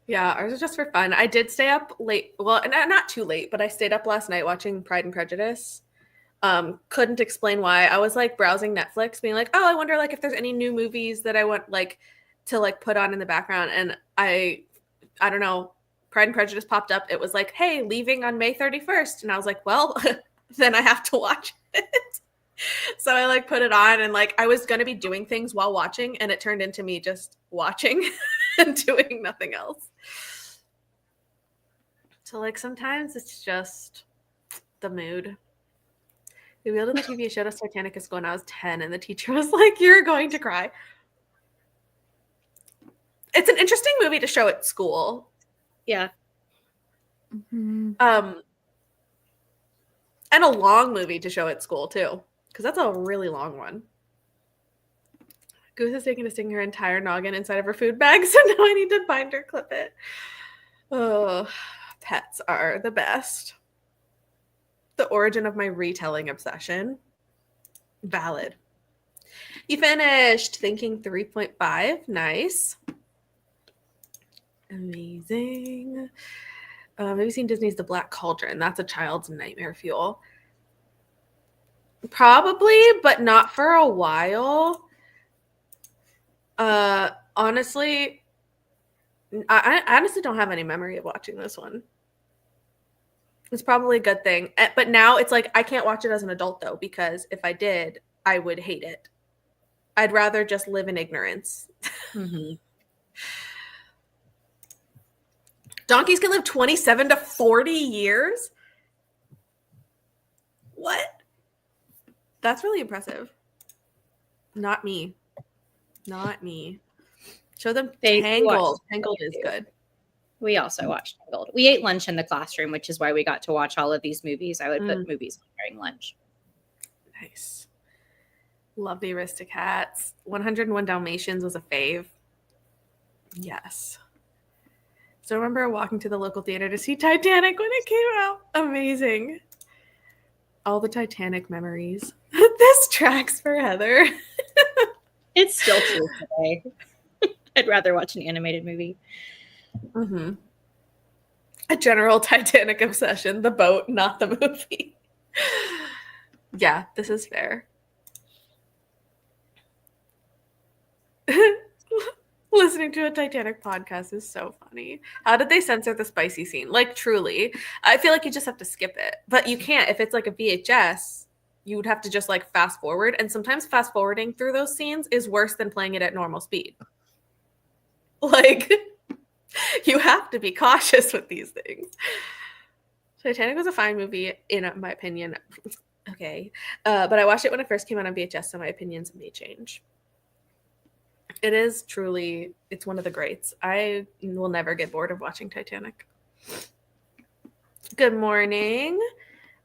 Yeah, ours was just for fun. I did stay up late. Well, not too late, but I stayed up last night watching Pride and Prejudice. Couldn't explain why. I was like browsing Netflix, being like, oh, I wonder like if there's any new movies that I want like to like put on in the background. And I don't know, Pride and Prejudice popped up. It was like, hey, leaving on May 31st. And I was like, well, then I have to watch it. So I like put it on and like I was gonna be doing things while watching, and it turned into me just watching and doing nothing else. So like sometimes it's just the mood. The wheel of the TV showed us Titanic at school when I was 10, and the teacher was like, "You're going to cry." It's an interesting movie to show at school. Yeah. Mm-hmm. And a long movie to show at school too, because that's a really long one. Goose is taking to sting her entire noggin inside of her food bag, so now I need to bind her clip it. Oh, pets are the best. The origin of my retelling obsession. Valid. You finished thinking 3.5. Nice. Amazing. Have you seen Disney's The Black Cauldron? That's a child's nightmare fuel. Probably, but not for a while. Honestly, I honestly don't have any memory of watching this one. It's probably a good thing. But now it's like I can't watch it as an adult, though, because if I did, I would hate it. I'd rather just live in ignorance. Mm-hmm. Donkeys can live 27 to 40 years? What? That's really impressive. Not me. Not me. Show them We Tangled. watched Tangled is too. good. We also watched Tangled. We ate lunch in the classroom, which is why we got to watch all of these movies. I would put movies on during lunch. Nice. Love the Aristocats. 101 Dalmatians was a fave. Yes. So I remember walking to the local theater to see Titanic when it came out. Amazing. All the Titanic memories. This tracks for Heather. It's still true today. I'd rather watch an animated movie. Mm-hmm. A general Titanic obsession. The boat, not the movie. Yeah, this is fair. Listening to a Titanic podcast is so funny. How did they censor the spicy scene? Like, truly. I feel like you just have to skip it. But you can't. If it's like a VHS, you would have to just like fast forward. And sometimes fast forwarding through those scenes is worse than playing it at normal speed. Like, you have to be cautious with these things. Titanic was a fine movie, in my opinion. Okay. But I watched it when it first came out on VHS, so my opinions may change. It is truly, it's one of the greats. I will never get bored of watching Titanic. Good morning.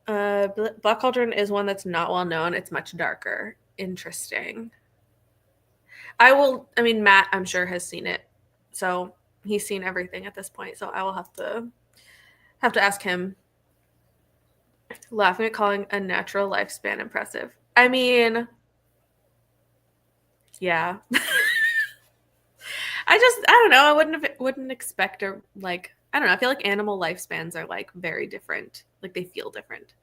Black Cauldron is one that's not well known. It's much darker. Interesting. Matt, I'm sure, has seen it. So he's seen everything at this point. So I will have to ask him. Laughing at calling a natural lifespan impressive. I mean, yeah. I don't know. I wouldn't expect I don't know. I feel like animal lifespans are like very different. Like they feel different.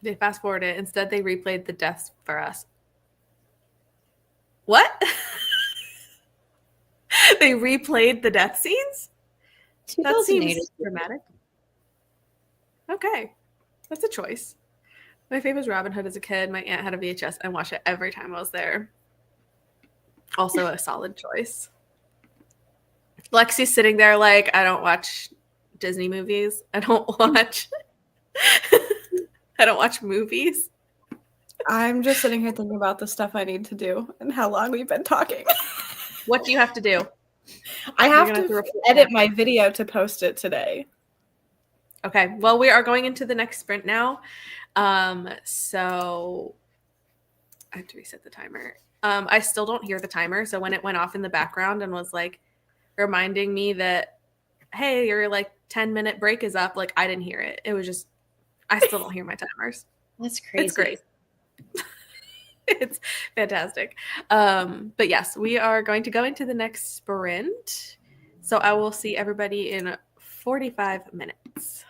They fast forward it. Instead, they replayed the deaths for us. What? They replayed the death scenes? That 2008 seems dramatic. Okay. That's a choice. My favorite was Robin Hood as a kid. My aunt had a VHS. I watched it every time I was there. Also a solid choice. Lexi's sitting there like, I don't watch Disney movies. I don't watch movies. I'm just sitting here thinking about the stuff I need to do and how long we've been talking. What do you have to do? I have to edit my video to post it today. Okay. Well, we are going into the next sprint now. So I have to reset the timer. I still don't hear the timer. So when it went off in the background and was like reminding me that, hey, your like 10-minute break is up, like I didn't hear it. It was just, I still don't hear my timers. That's crazy. It's great. It's fantastic. But yes, we are going to go into the next sprint. So I will see everybody in 45 minutes.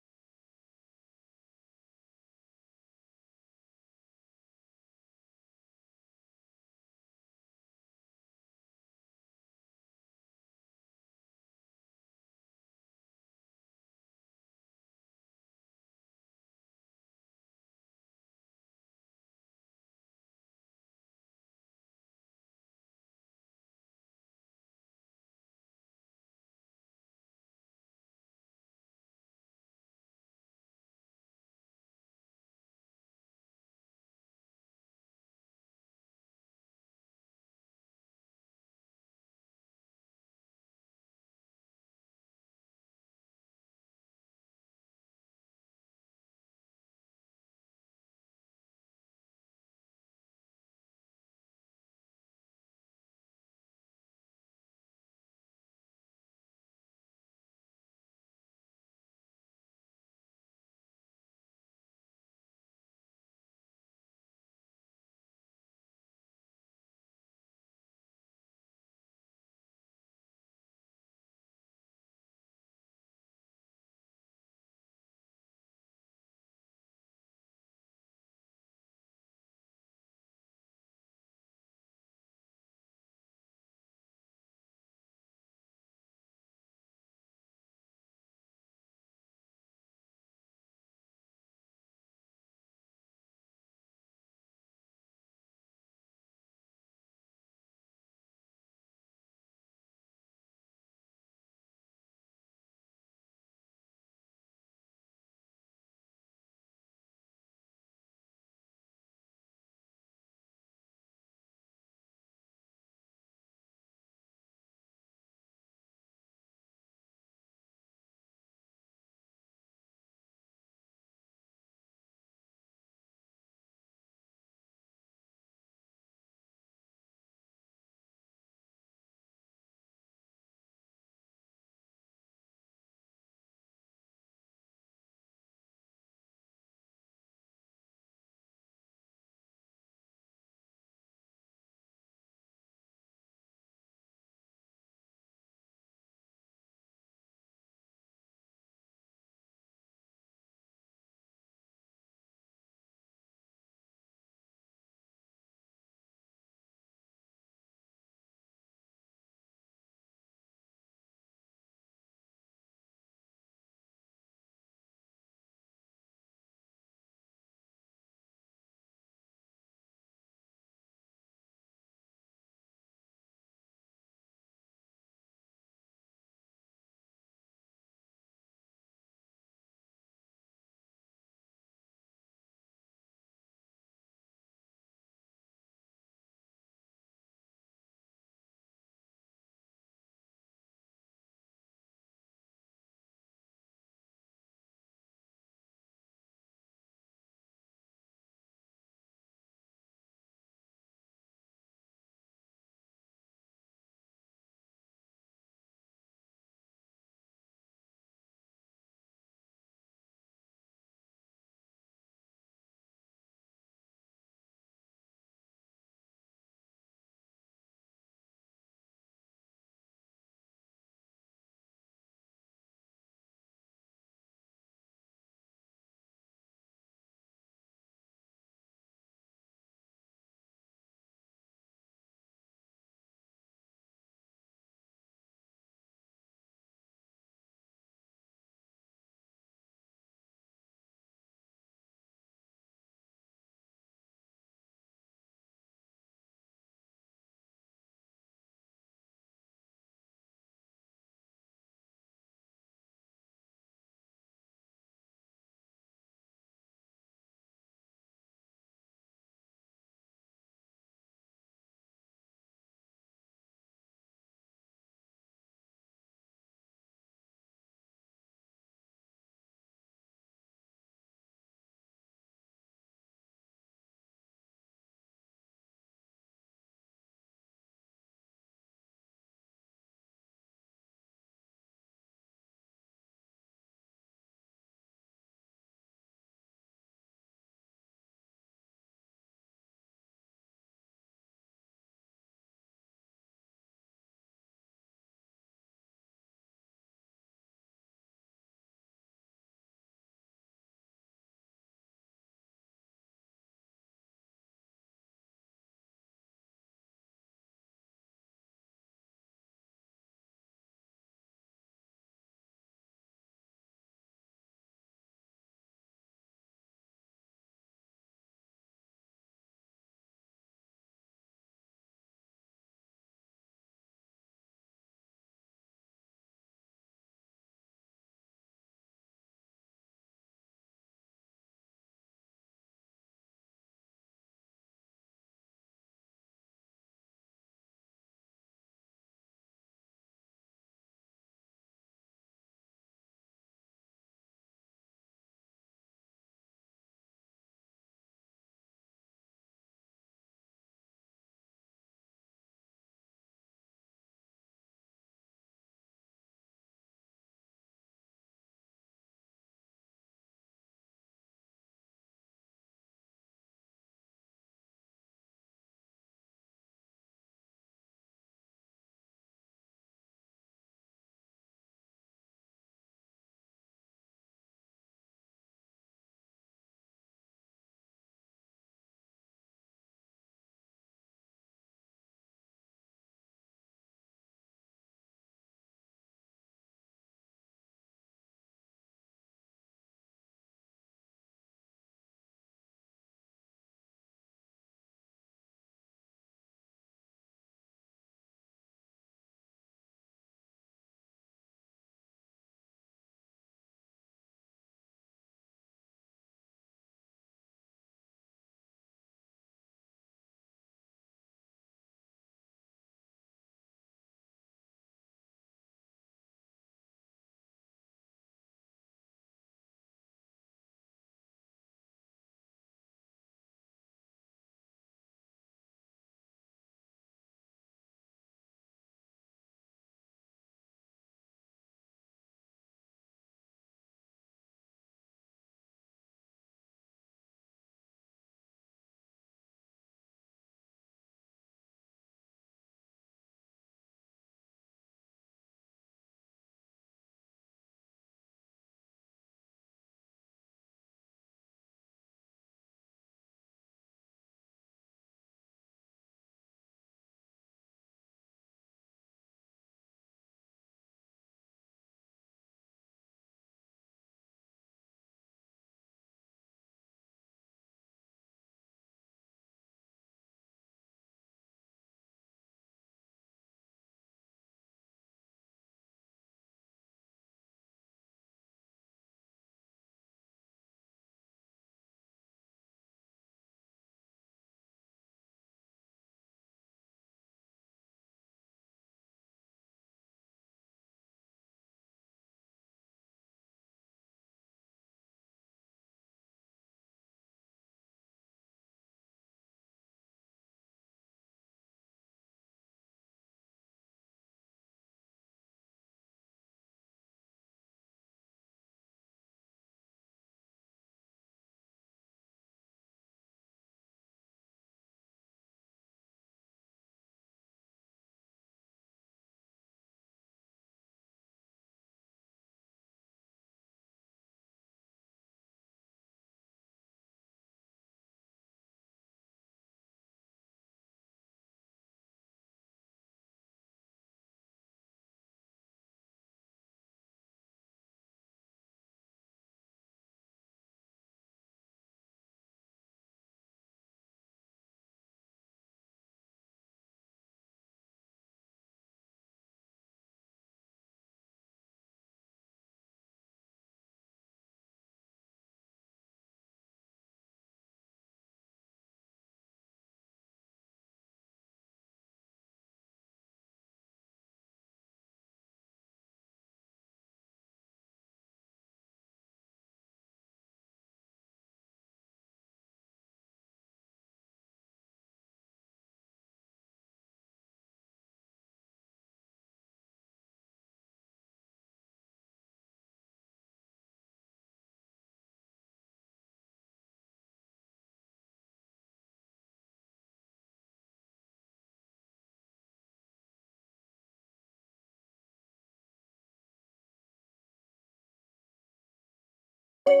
Hello.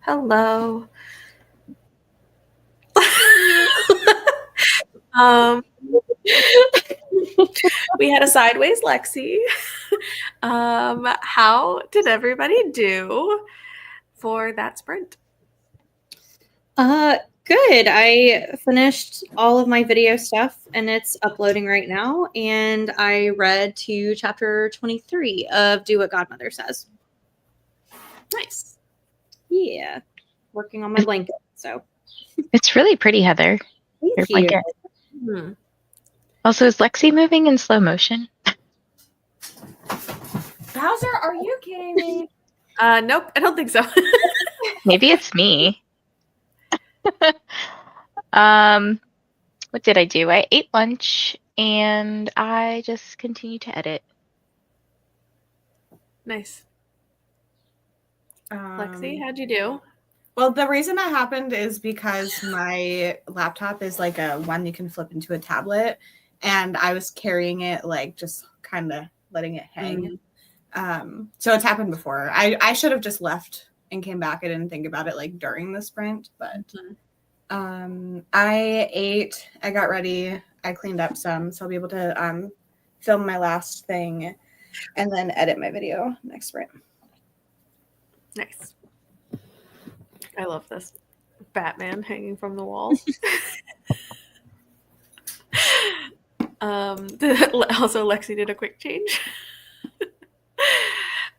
Hello. We had a sideways Lexi. How did everybody do for that sprint? Good. I finished all of my video stuff and it's uploading right now. And I read to chapter 23 of Do What Godmother Says. Nice. Yeah. Working on my blanket. So It's really pretty, Heather. thank Your you. blanket. Also, is Lexi moving in slow motion? Bowser, are you kidding me? Nope, I don't think so. Maybe it's me. What did I do? I ate lunch and I just continued to edit. Nice. Lexi, how'd you do? Well, the reason that happened is because my laptop is like a one you can flip into a tablet, and I was carrying it like just kind of letting it hang. So it's happened before. I should have just left and came back. I didn't think about it like during the sprint, but I ate, I got ready, I cleaned up some, so I'll be able to film my last thing and then edit my video next sprint. Nice. I love this. Batman hanging from the walls. Also, Lexi did a quick change.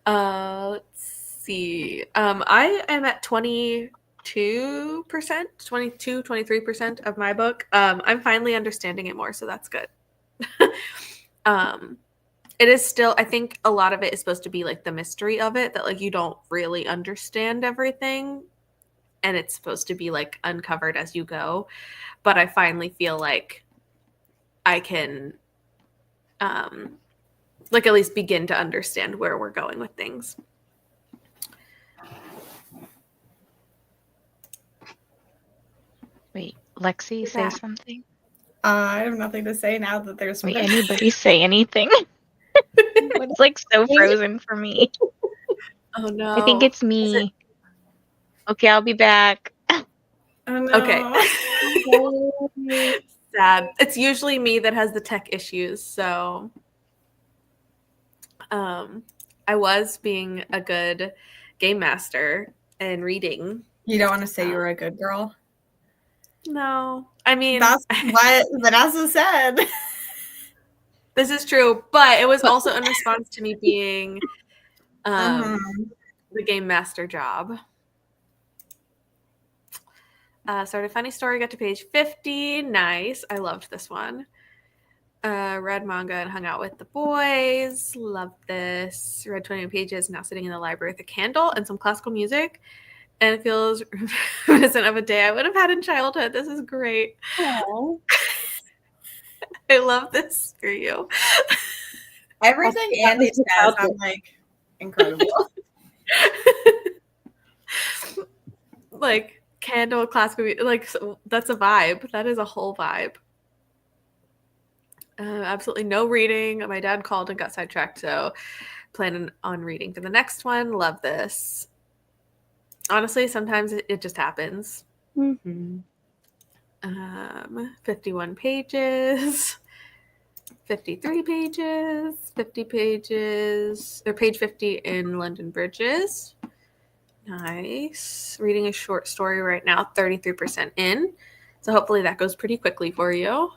Let's see. I am at 22%, 23% of my book. I'm finally understanding it more, so that's good. It is still, I think a lot of it is supposed to be like the mystery of it, that like you don't really understand everything, and it's supposed to be like uncovered as you go. But I finally feel like I can like at least begin to understand where we're going with things. Wait, Lexi, say something. I have nothing to say now that there's. Wait, anybody say anything? It's like so frozen for me. Oh no. I think it's me. Okay, I'll be back. Oh no. Okay. Sad. It's usually me that has the tech issues, so I was being a good game master and reading. You don't want to say you were a good girl? No. I mean, that's what Vanessa said. This is true, but it was also in response to me being the game master job. Started a funny story, got to page 50. Nice. I loved this one. Read manga and hung out with the boys. Loved this. Read 20 pages, now sitting in the library with a candle and some classical music. And it feels reminiscent of a day I would have had in childhood. This is great. Aww. I love this for you. Everything Andy says, I'm like, incredible. Like, candle, classical, like, so that's a vibe. That is a whole vibe. Absolutely no reading. My dad called and got sidetracked, so planning on reading for the next one. Love this. Honestly, sometimes it just happens. 51 pages, 53 pages, 50 pages, or page 50 in London Bridges. Nice. Reading a short story right now, 33% in. So hopefully that goes pretty quickly for you.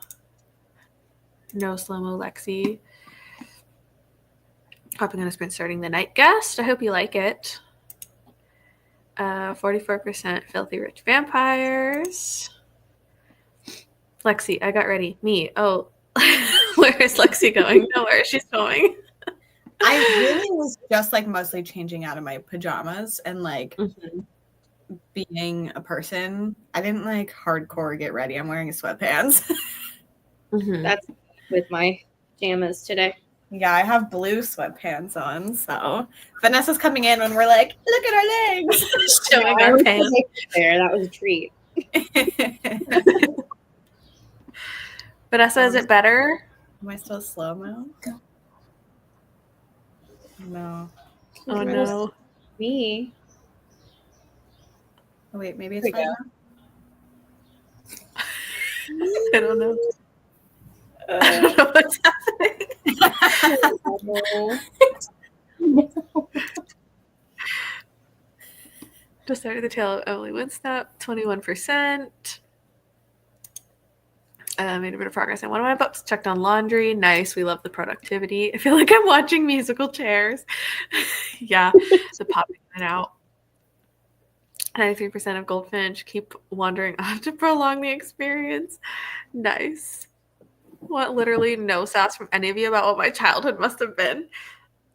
No slow-mo, Lexi. Hopping on a sprint, starting the night guest. I hope you like it. 44% filthy rich vampires. Lexi, I got ready. Me. Oh, where is Lexi going? Nowhere. She's going. I really was just like mostly changing out of my pajamas and like being a person. I didn't like hardcore get ready. I'm wearing sweatpants. That's with my pajamas today. Yeah, I have blue sweatpants on. So Vanessa's coming in when we're like, look at our legs. Showing our pants. There, that was a treat. Vanessa, is it better? Am I still slow-mo? No. Oh no. Me. Oh, wait, maybe it's fine now? I don't know. I don't know what's happening. Just started the tale of Emily Winsnap, 21%. Made a bit of progress in one of my books. Checked on laundry. Nice. We love the productivity. I feel like I'm watching musical chairs. Yeah, the popping it out. 93% of Goldfinch. Keep wandering off to prolong the experience. Nice. Want literally no sass from any of you about what my childhood must have been.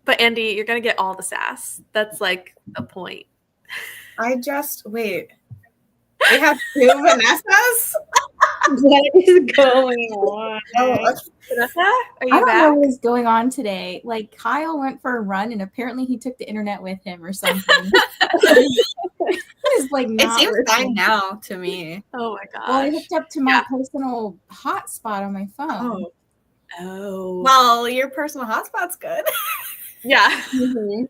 But Andy, you're going to get all the sass. That's like the point. Wait. We have 2 Vanessas? What is going on? Vanessa, are you I don't back? know what is going on today. Like, Kyle went for a run and apparently he took the internet with him or something. It's like It not seems working. fine now to me. Oh my gosh. Well, I hooked up to my personal hotspot on my phone. Oh. Well, your personal hotspot's good. Yeah. Mm-hmm.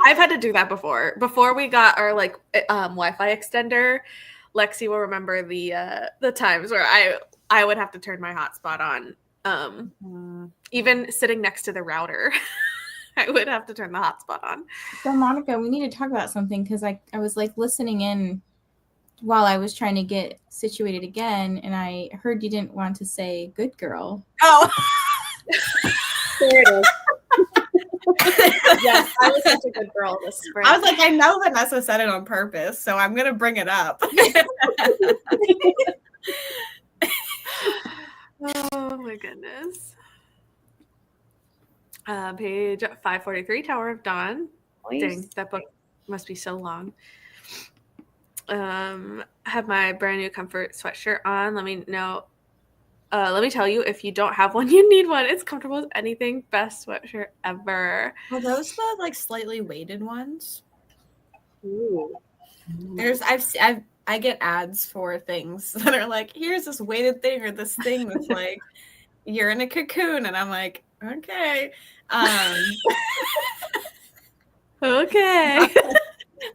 I've had to do that before. Before we got our like Wi-Fi extender, Lexi will remember the times where I would have to turn my hotspot on. Even sitting next to the router, I would have to turn the hotspot on. So, Monica, we need to talk about something because I was like listening in while I was trying to get situated again, and I heard you didn't want to say good girl. Oh. There it is. Yes, I was such a good girl this spring. I was like, I know Vanessa said it on purpose, so I'm going to bring it up. Oh my goodness. Page 543, Tower of Dawn. Dang, that book must be so long. Have my brand new comfort sweatshirt on. Let me tell you, if you don't have one, you need one. It's comfortable as anything. Best sweatshirt ever. Are those the like slightly weighted ones? Ooh. I get ads for things that are like, here's this weighted thing or this thing that's like you're in a cocoon, and I'm like, okay. Okay.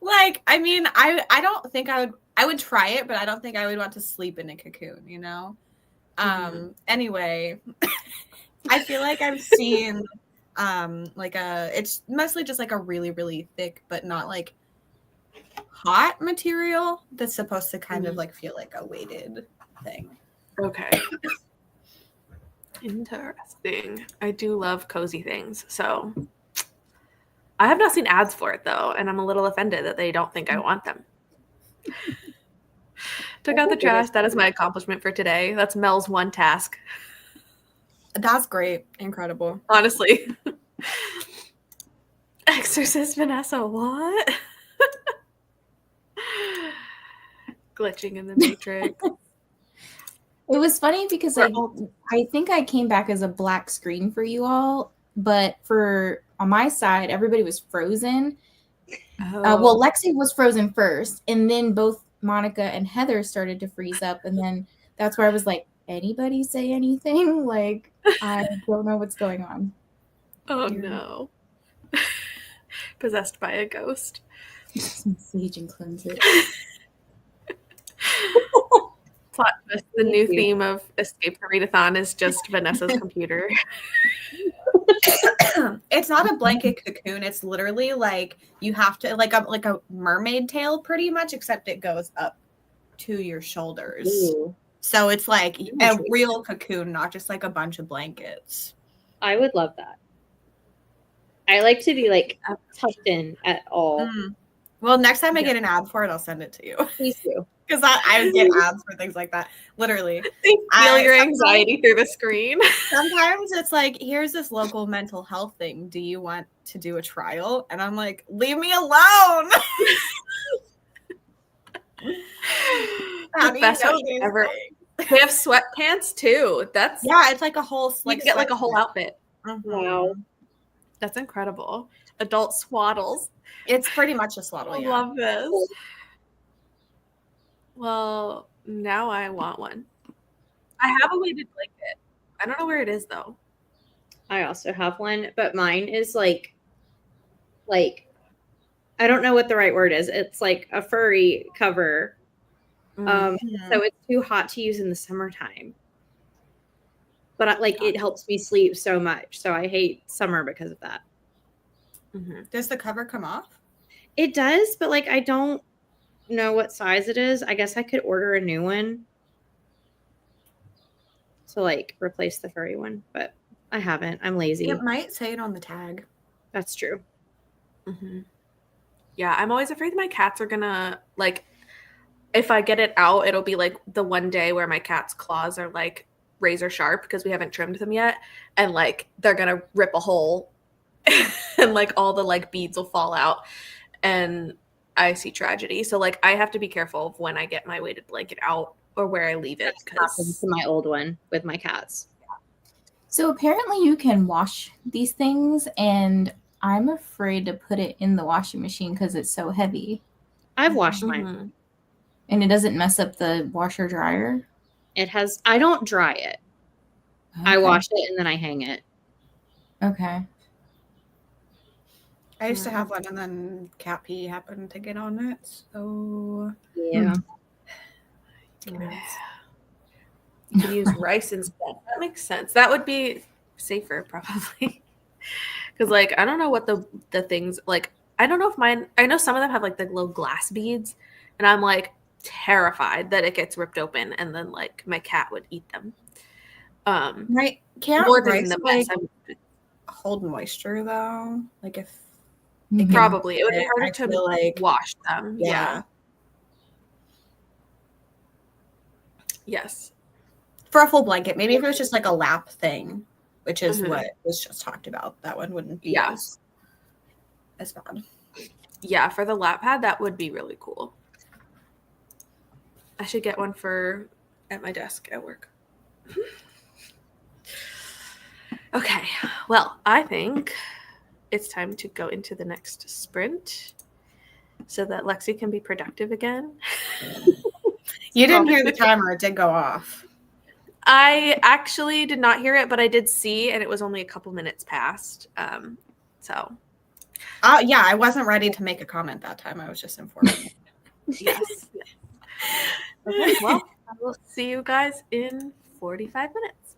Like, I mean, I don't think I would try it, but I don't think I would want to sleep in a cocoon, you know? Anyway, I feel like I've seen it's mostly just like a really, really thick, but not like hot material that's supposed to kind of like feel like a weighted thing. Okay. Interesting. I do love cozy things. So I have not seen ads for it though, and I'm a little offended that they don't think I want them. Took out the trash. That is my accomplishment for today. That's Mel's one task. That's great. Incredible. Honestly. Exorcist Vanessa, what? Glitching in the Matrix. It was funny because I think I came back as a black screen for you all, but on my side, everybody was frozen. Well, Lexi was frozen first, and then both Monica and Heather started to freeze up, and then that's where I was like, anybody say anything? Like, I don't know what's going on. Oh no. Possessed by a ghost. Some sage and cleanse it. Plot twist, the new theme of Escape the Readathon is just Vanessa's computer. It's not a blanket cocoon. It's literally like you have to like a mermaid tail pretty much, except it goes up to your shoulders. Ooh. So it's like a real cocoon, not just like a bunch of blankets. I would love that. I like to be like tucked in at all. Well, next time I get an ad for it, I'll send it to you. Please do. Because I get ads for things like that. Literally. Feel your anxiety through the screen. Sometimes it's like, here's this local mental health thing. Do you want to do a trial? And I'm like, leave me alone. The best one ever. They have sweatpants too. It's like a whole you can get like a whole outfit. Wow. That's incredible. Adult swaddles. It's pretty much a swaddle. I love this. Well, Now I want one. I have a weighted blanket. I don't know where it is though. I also have one, but mine is like I don't know what the right word is. It's like a furry cover. So it's too hot to use in the summertime. But like it helps me sleep so much. So I hate summer because of that. Does the cover come off? It does, but like I don't know what size it is. I guess I could order a new one to like replace the furry one, but I haven't. I'm lazy. It might say it on the tag. That's true. Yeah, I'm always afraid my cats are gonna like. If I get it out, it'll be like the one day where my cat's claws are like razor sharp because we haven't trimmed them yet, and like they're gonna rip a hole, and like all the like beads will fall out, and I see tragedy. So like I have to be careful of when I get my weighted blanket out or where I leave it. That's happened to my old one with my cats. So apparently you can wash these things, and I'm afraid to put it in the washing machine because it's so heavy. I've washed mine. And it doesn't mess up the washer dryer? It has. I don't dry it. Okay. I wash it and then I hang it. Okay. I used to have one, and then cat pee happened to get on it. So yeah. You could use rice instead. That makes sense. That would be safer, probably. Because, like, I don't know what the things like. I don't know if mine. I know some of them have like the little glass beads, and I'm like terrified that it gets ripped open and then like my cat would eat them. Right? Can't more than rice the like mess. hold moisture though? Like if probably it would be harder I to feel like wash them. yeah. Yes. For a full blanket, maybe if it was just like a lap thing, which is what was just talked about, that one wouldn't be as bad. Yeah, for the lap pad, that would be really cool. I should get one for at my desk at work. Okay, well, I think it's time to go into the next sprint so that Lexi can be productive again. You didn't hear the timer, it did go off. I actually did not hear it, but I did see, and it was only a couple minutes past. So. Yeah, I wasn't ready to make a comment that time. I was just informing. Yes. Okay, well, I will see you guys in 45 minutes.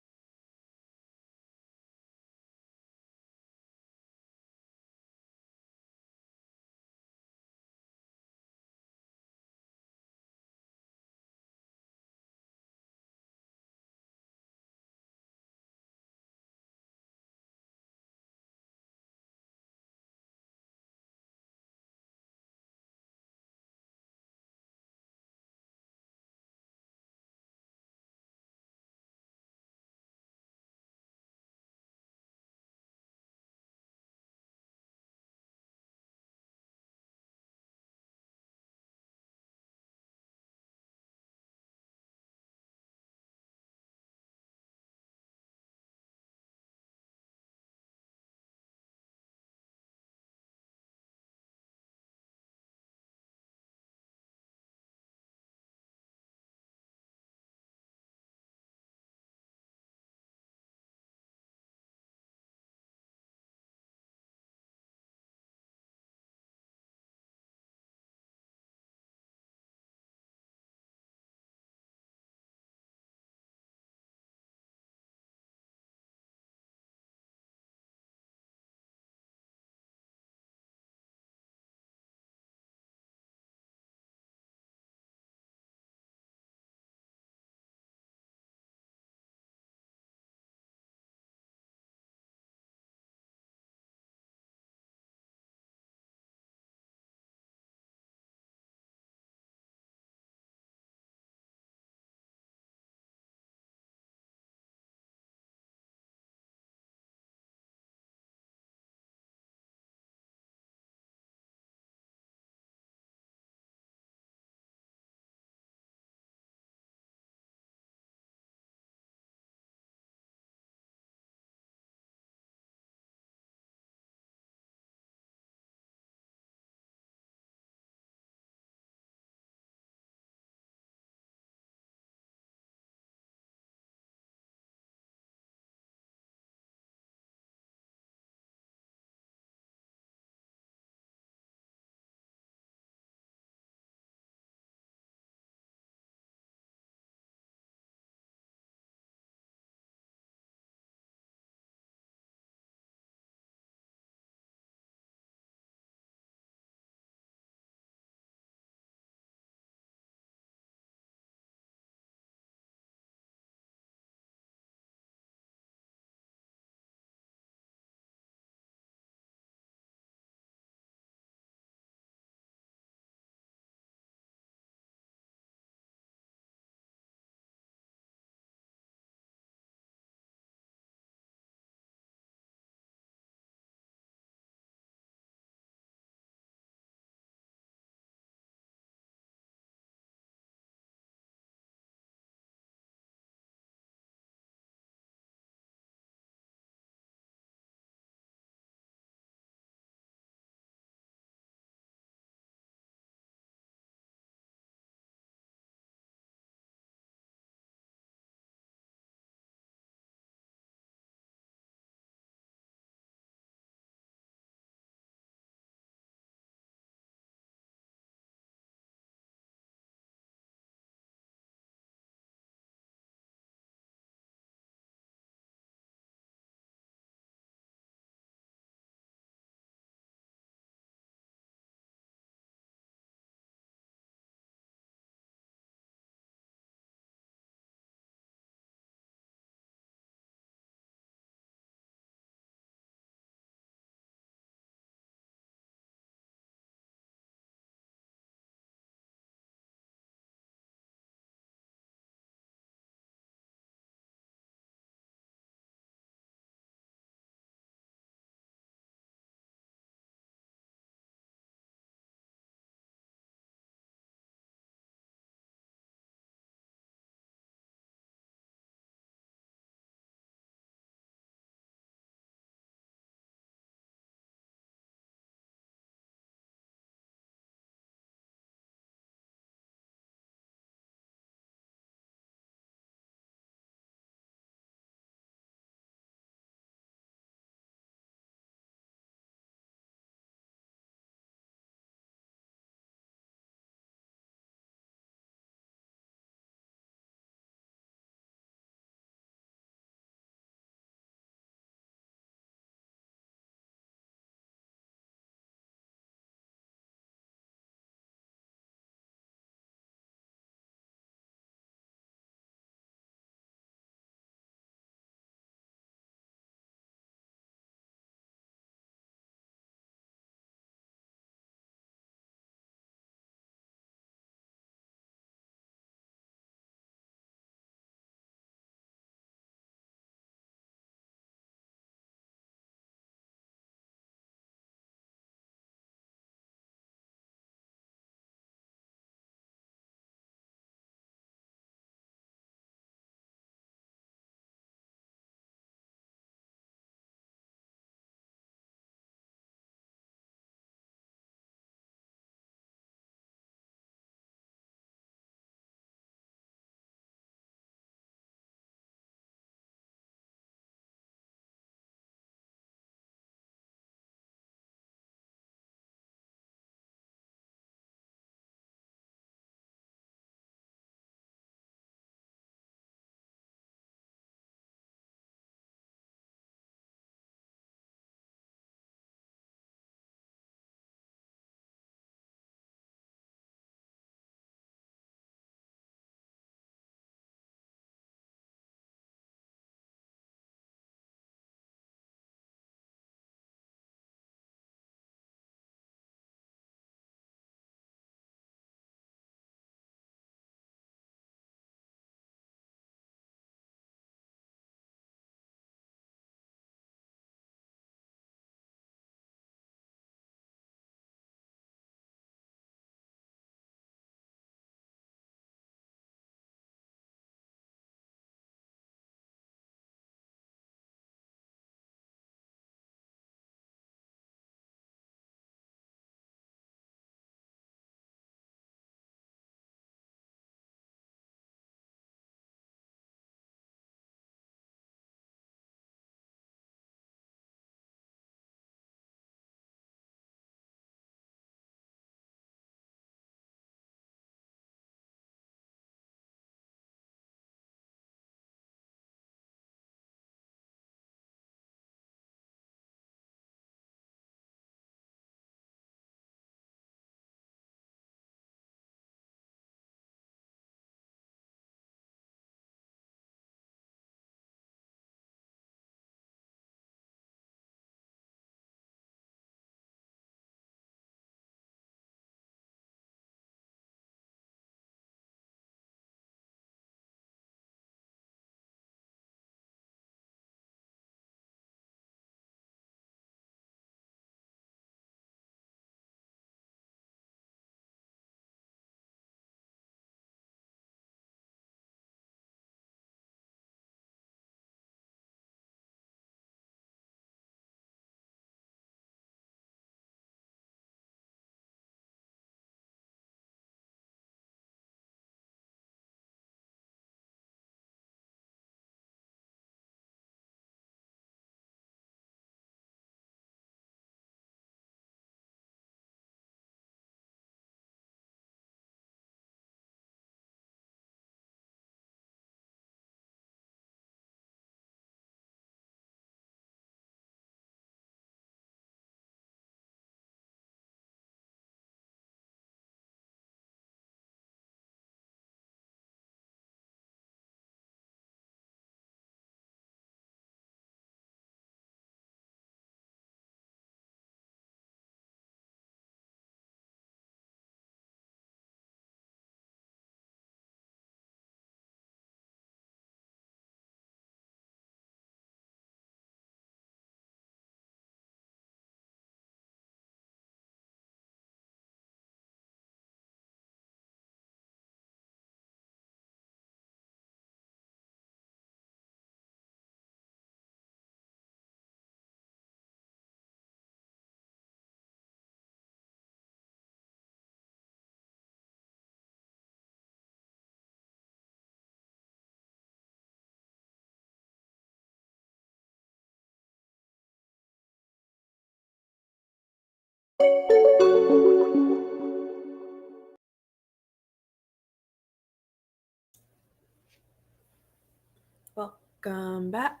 Welcome back.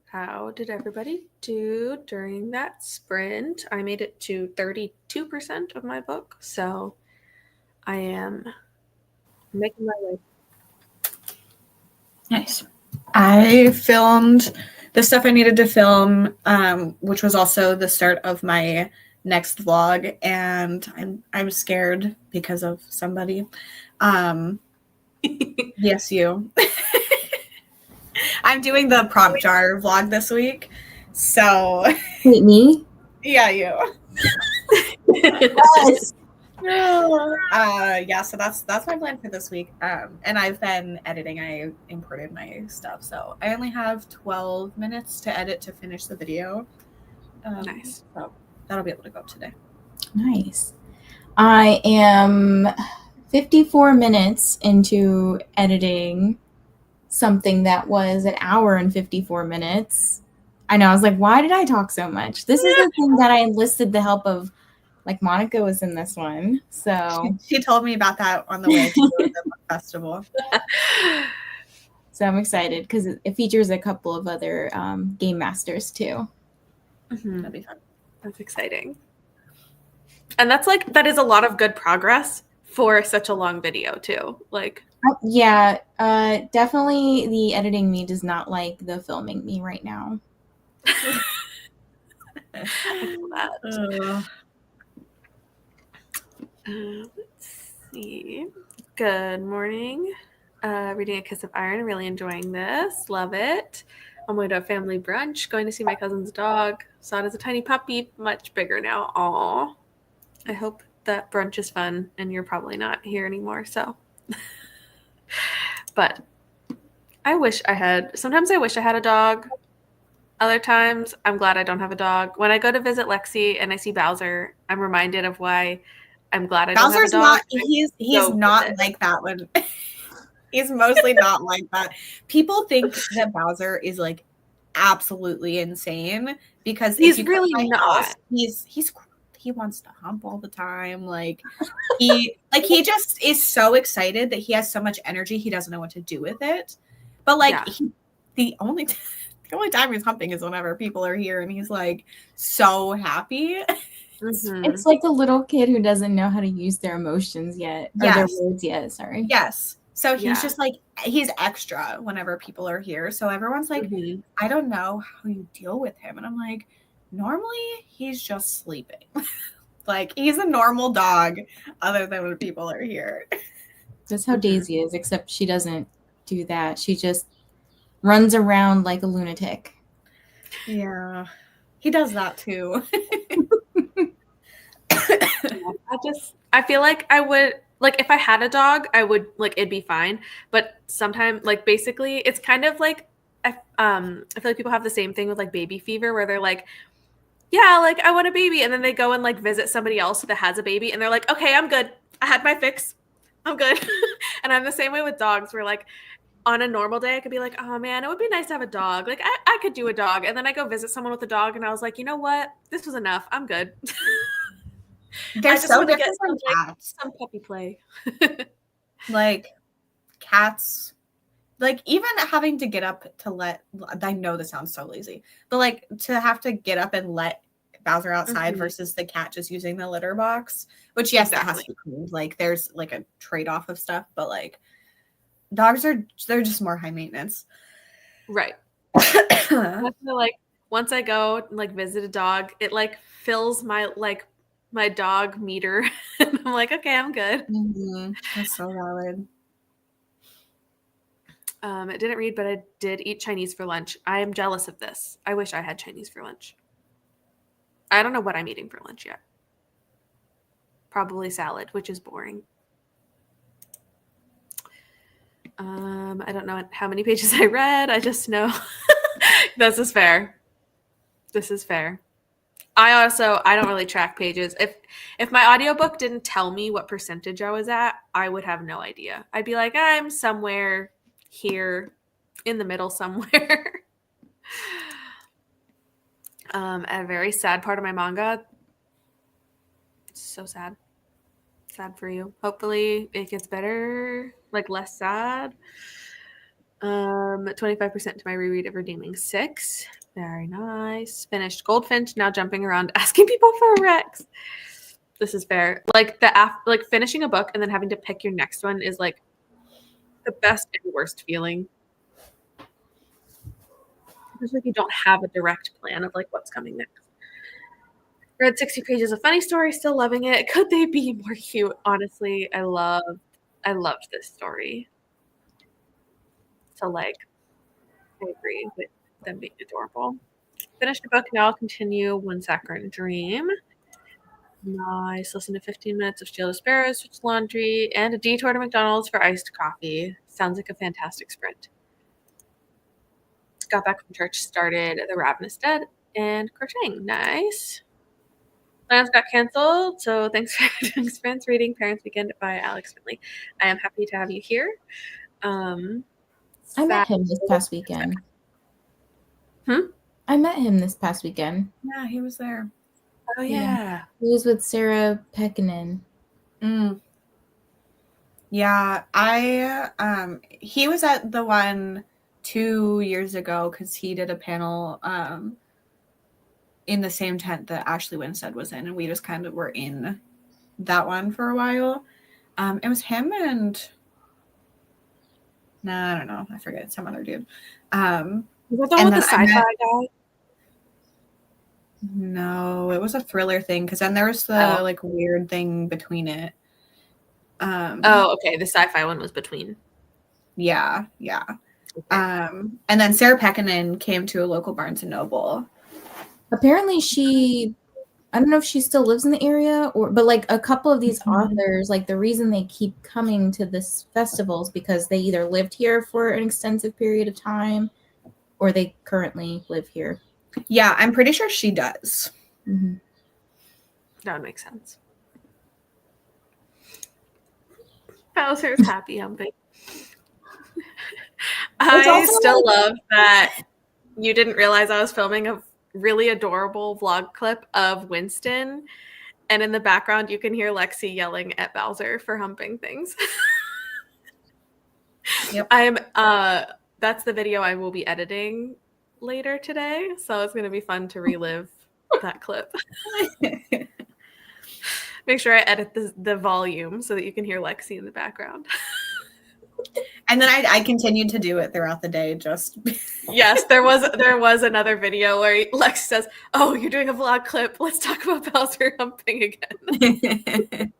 How did everybody do during that sprint? I made it to 32% of my book, so I am making my way. Nice. I filmed the stuff I needed to film, which was also the start of my next vlog, and I'm scared because of somebody. Yes, you. I'm doing the prop jar vlog this week, so Wait, me? yeah, you. Yes. Yeah, so that's my plan for this week. And I've been editing. I imported my stuff, so I only have 12 minutes to edit to finish the video. Nice. So that'll be able to go up today. Nice. I am 54 minutes into editing something that was an hour and 54 minutes. I know. I was like, why did I talk so much? This is the thing that I enlisted the help of. Like Monica was in this one. So she told me about that on the way to the book festival. So I'm excited because it features a couple of other game masters too. That'd be fun. That's exciting. And that is a lot of good progress for such a long video too. Yeah, definitely the editing me does not like the filming me right now. I feel that. Let's see. Good morning. Reading A Kiss of Iron. Really enjoying this. Love it. On my way to a family brunch. Going to see my cousin's dog. Saw it as a tiny puppy. Much bigger now. Aw. I hope that brunch is fun and you're probably not here anymore. So, but sometimes I wish I had a dog. Other times I'm glad I don't have a dog. When I go to visit Lexi and I see Bowser, I'm reminded of why I'm glad I don't have a dog. He's not like that when he's mostly not like that. People think that Bowser is like absolutely insane because he's really not. House, he wants to hump all the time. He just is so excited that he has so much energy he doesn't know what to do with it. But the only time he's humping is whenever people are here and he's like so happy. Mm-hmm. It's like a little kid who doesn't know how to use their emotions yet. Or their words yet, sorry. Yes. So he's just he's extra whenever people are here. So everyone's like, I don't know how you deal with him. And I'm like, normally he's just sleeping. He's a normal dog other than when people are here. That's how Daisy is, except she doesn't do that. She just runs around like a lunatic. Yeah. He does that too. I feel like I would, if I had a dog, I would, it'd be fine. But sometimes, basically, it's kind of like, I feel like people have the same thing with, baby fever, where they're like, yeah, I want a baby. And then they go and, visit somebody else that has a baby. And they're like, okay, I'm good. I had my fix. I'm good. And I'm the same way with dogs, where, on a normal day, I could be like, oh, man, it would be nice to have a dog. I could do a dog. And then I go visit someone with a dog, and I was like, you know what? This was enough. I'm good. They're so different from cats. Some puppy play. Cats, even having to get up to I know this sounds so lazy, but to have to get up and let Bowser outside versus the cat just using the litter box, which that has to be cleaned. There's a trade-off of stuff, but dogs they're just more high maintenance. Right. I feel once I go visit a dog, it fills my my dog meter. And I'm like, okay, I'm good. That's so valid. I didn't read, but I did eat Chinese for lunch. I am jealous of this. I wish I had Chinese for lunch. I don't know what I'm eating for lunch yet. Probably salad, which is boring. I don't know how many pages I read. I just know this is fair. This is fair. I don't really track pages. If my audiobook didn't tell me what percentage I was at, I would have no idea. I'd be like, I'm somewhere here in the middle somewhere. A very sad part of my manga. It's so sad. Sad for you. Hopefully it gets better, like less sad. 25% to my reread of Redeeming 6. Very nice. Finished Goldfinch, now jumping around asking people for Rex. This is fair. Like like finishing a book and then having to pick your next one is like the best and worst feeling. It's like you don't have a direct plan of like what's coming next. Read 60 pages of funny story, still loving it. Could they be more cute? Honestly, I loved this story. So like, I agree with them being adorable. Finished the book, now I'll continue One Saccharine Dream. Nice. Listen to 15 minutes of Steel Sparrows, switch laundry, and a detour to McDonald's for iced coffee. Sounds like a fantastic sprint. Got back from church, started The Ravenous Dead and crocheting. Nice. Plans got canceled, so thanks for doing Sprints Reading Parents Weekend by Alex Finley. I am happy to have you here. I met him this past weekend. I met him this past weekend. Yeah, he was there. Oh, yeah. He was with Sarah Pekkanen. Yeah, he was at the one 2 years ago because he did a panel in the same tent that Ashley Winstead was in, and we just kind of were in that one for a while. It was him and I don't know, I forget, some other dude. Was that the one with the sci-fi guy? No, it was a thriller thing because then there was the like weird thing between it. Okay. The sci-fi one was between. Yeah. Okay. And then Sarah Pekkanen came to a local Barnes and Noble. Apparently I don't know if she still lives in the area but like a couple of these authors, like the reason they keep coming to this festival is because they either lived here for an extensive period of time or they currently live here. Yeah, I'm pretty sure she does. Mm-hmm. That would make sense. Bowser's happy humping. I still love that you didn't realize I was filming a really adorable vlog clip of Winston, and in the background you can hear Lexi yelling at Bowser for humping things. Yep. That's the video I will be editing later today, so it's going to be fun to relive that clip. Make sure I edit the volume so that you can hear Lexi in the background. And then I continued to do it throughout the day. Just yes, there was another video where Lexi says, "Oh, you're doing a vlog clip. Let's talk about Bowser humping again."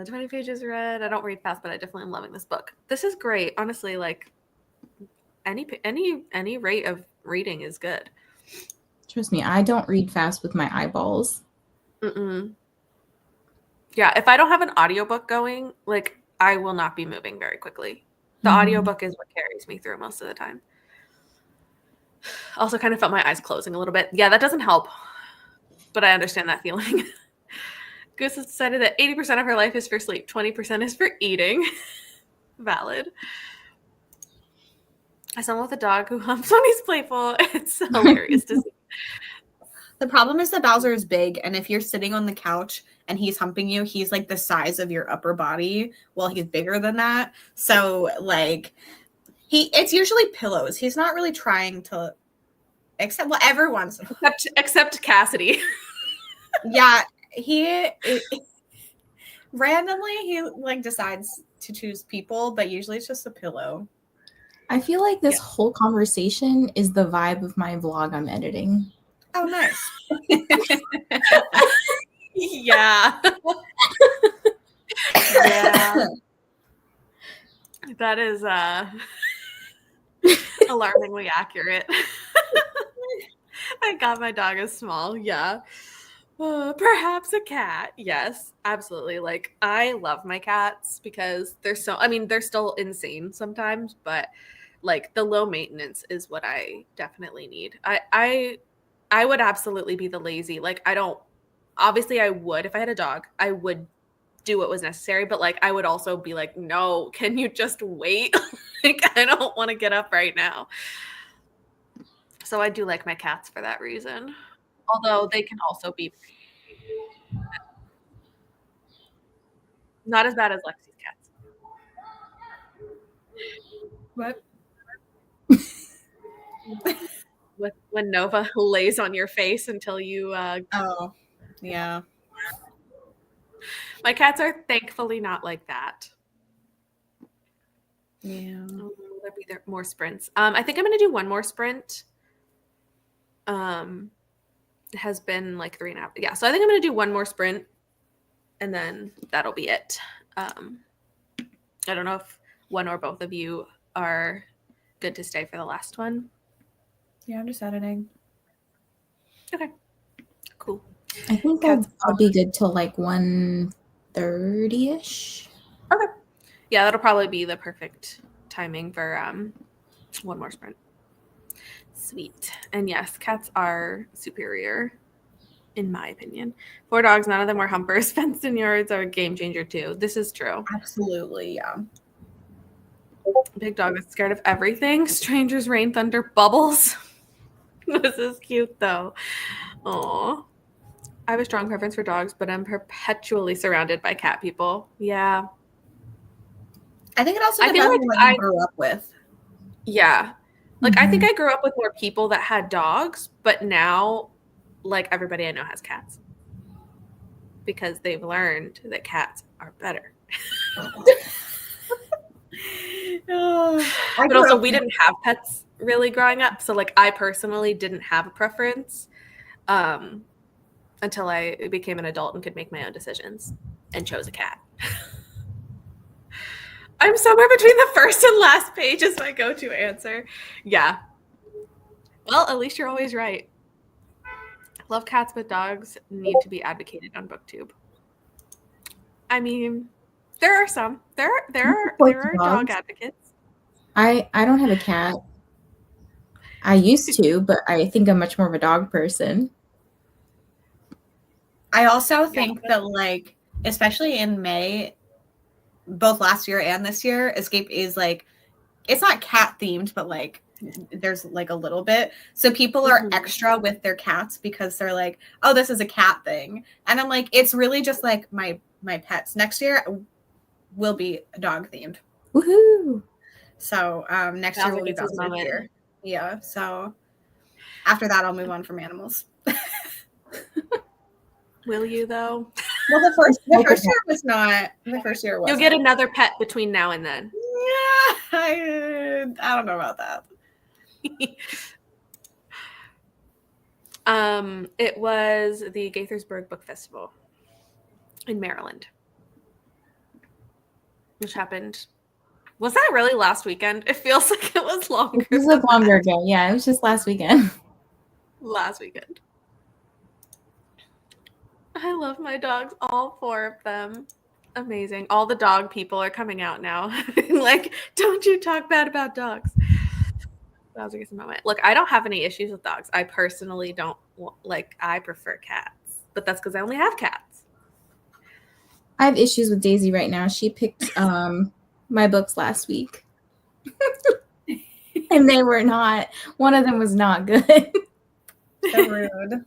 20 pages read. I don't read fast, but I definitely am loving this book. This is great, honestly. Like any rate of reading is good. Trust me, I don't read fast with my eyeballs. Yeah, if I don't have an audiobook going, like I will not be moving very quickly. The audiobook is what carries me through most of the time. Also kind of felt my eyes closing a little bit. Yeah, that doesn't help. But I understand that feeling. Goose has decided that 80% of her life is for sleep, 20% is for eating. Valid. As someone with a dog who humps when he's playful, it's hilarious to see. The problem is that Bowser is big, and if you're sitting on the couch and he's humping you, he's like the size of your upper body. Well, he's bigger than that. So like it's usually pillows. He's not really trying to everyone's except Cassidy. Yeah, randomly he like decides to choose people, but usually it's just a pillow. I feel like this whole conversation is the vibe of my vlog I'm editing. Oh, nice. Yeah. Yeah. That is alarmingly accurate. Thank God my dog is small. Yeah. Perhaps a cat. Yes, absolutely. Like I love my cats because they're still insane sometimes, but like the low maintenance is what I definitely need. I would absolutely be the lazy. Like obviously I would, if I had a dog, I would do what was necessary, but like I would also be like, no, can you just wait? Like I don't want to get up right now. So I do like my cats for that reason. Although they can also be not as bad as Lexi's cats. What? When Nova lays on your face until you Oh, yeah. my cats are thankfully not like that. Yeah. There'll be more sprints. I think I'm gonna do one more sprint. It has been like 3.5. Yeah, so I think I'm gonna do one more sprint and then that'll be it. I don't know if one or both of you are good to stay for the last one. Yeah, I'm just editing. Okay. Cool. I think I'll be good till like 1:30ish. Okay. Yeah, that'll probably be the perfect timing for one more sprint. Sweet. And yes, cats are superior, in my opinion. 4 dogs, none of them were humpers. Fenced in yards are a game changer too. This is true. Absolutely, yeah. Big dog is scared of everything. Strangers, rain, thunder, bubbles. This is cute though. Aw. I have a strong preference for dogs, but I'm perpetually surrounded by cat people. Yeah. I think it also I feel depends like on what you grew up with. Yeah. Like, I think I grew up with more people that had dogs, but now, like, everybody I know has cats. Because they've learned that cats are better. But also, we didn't have pets really growing up. So, like, I personally didn't have a preference until I became an adult and could make my own decisions and chose a cat. I'm somewhere between the first and last page is my go-to answer. Yeah. Well, at least you're always right. Love cats, but dogs need to be advocated on BookTube. I mean, there are some. There are dog advocates. I don't have a cat. I used to, but I think I'm much more of a dog person. I also think that, like, especially in May, both last year and this year, Escape is like, it's not cat themed, but like there's like a little bit. So people are extra with their cats because they're like, oh, this is a cat thing. And I'm like, it's really just like my pets. Next year will be dog themed. Woohoo! So next year will be Bowser's year. Yeah. So after that, I'll move on from animals. Will you though? Well, the first year was not. The first year was. You'll get another pet between now and then. Yeah, I don't know about that. It was the Gaithersburg Book Festival in Maryland, which happened. Was that really last weekend? It feels like it was longer. It was like longer ago. Yeah, it was just last weekend. Last weekend. I love my dogs, all 4 of them. Amazing. All the dog people are coming out now. Like, don't you talk bad about dogs. That was a good moment. Look, I don't have any issues with dogs. I personally don't like. I prefer cats, but that's because I only have cats. I have issues with Daisy right now. She picked my books last week, and they were not. One of them was not good. So rude.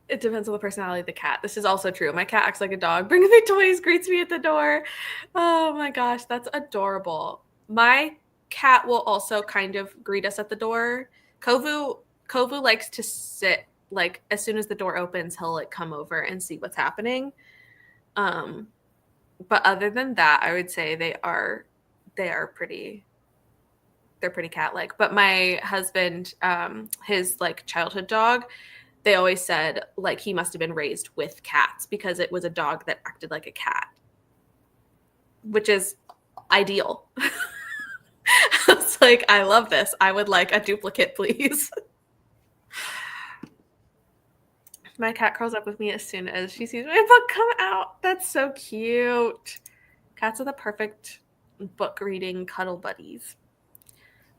It depends on the personality of the cat. This is also true. My cat acts like a dog. Brings me toys, greets me at the door. Oh my gosh, that's adorable. My cat will also kind of greet us at the door. Kovu likes to sit, like, as soon as the door opens, he'll like come over and see what's happening. But other than that, I would say they're pretty cat-like. But my husband, his like childhood dog, they always said like he must have been raised with cats because it was a dog that acted like a cat, which is ideal. I was like, I love this. I would like a duplicate, please. My cat curls up with me as soon as she sees my book come out. That's so cute. Cats are the perfect book reading cuddle buddies.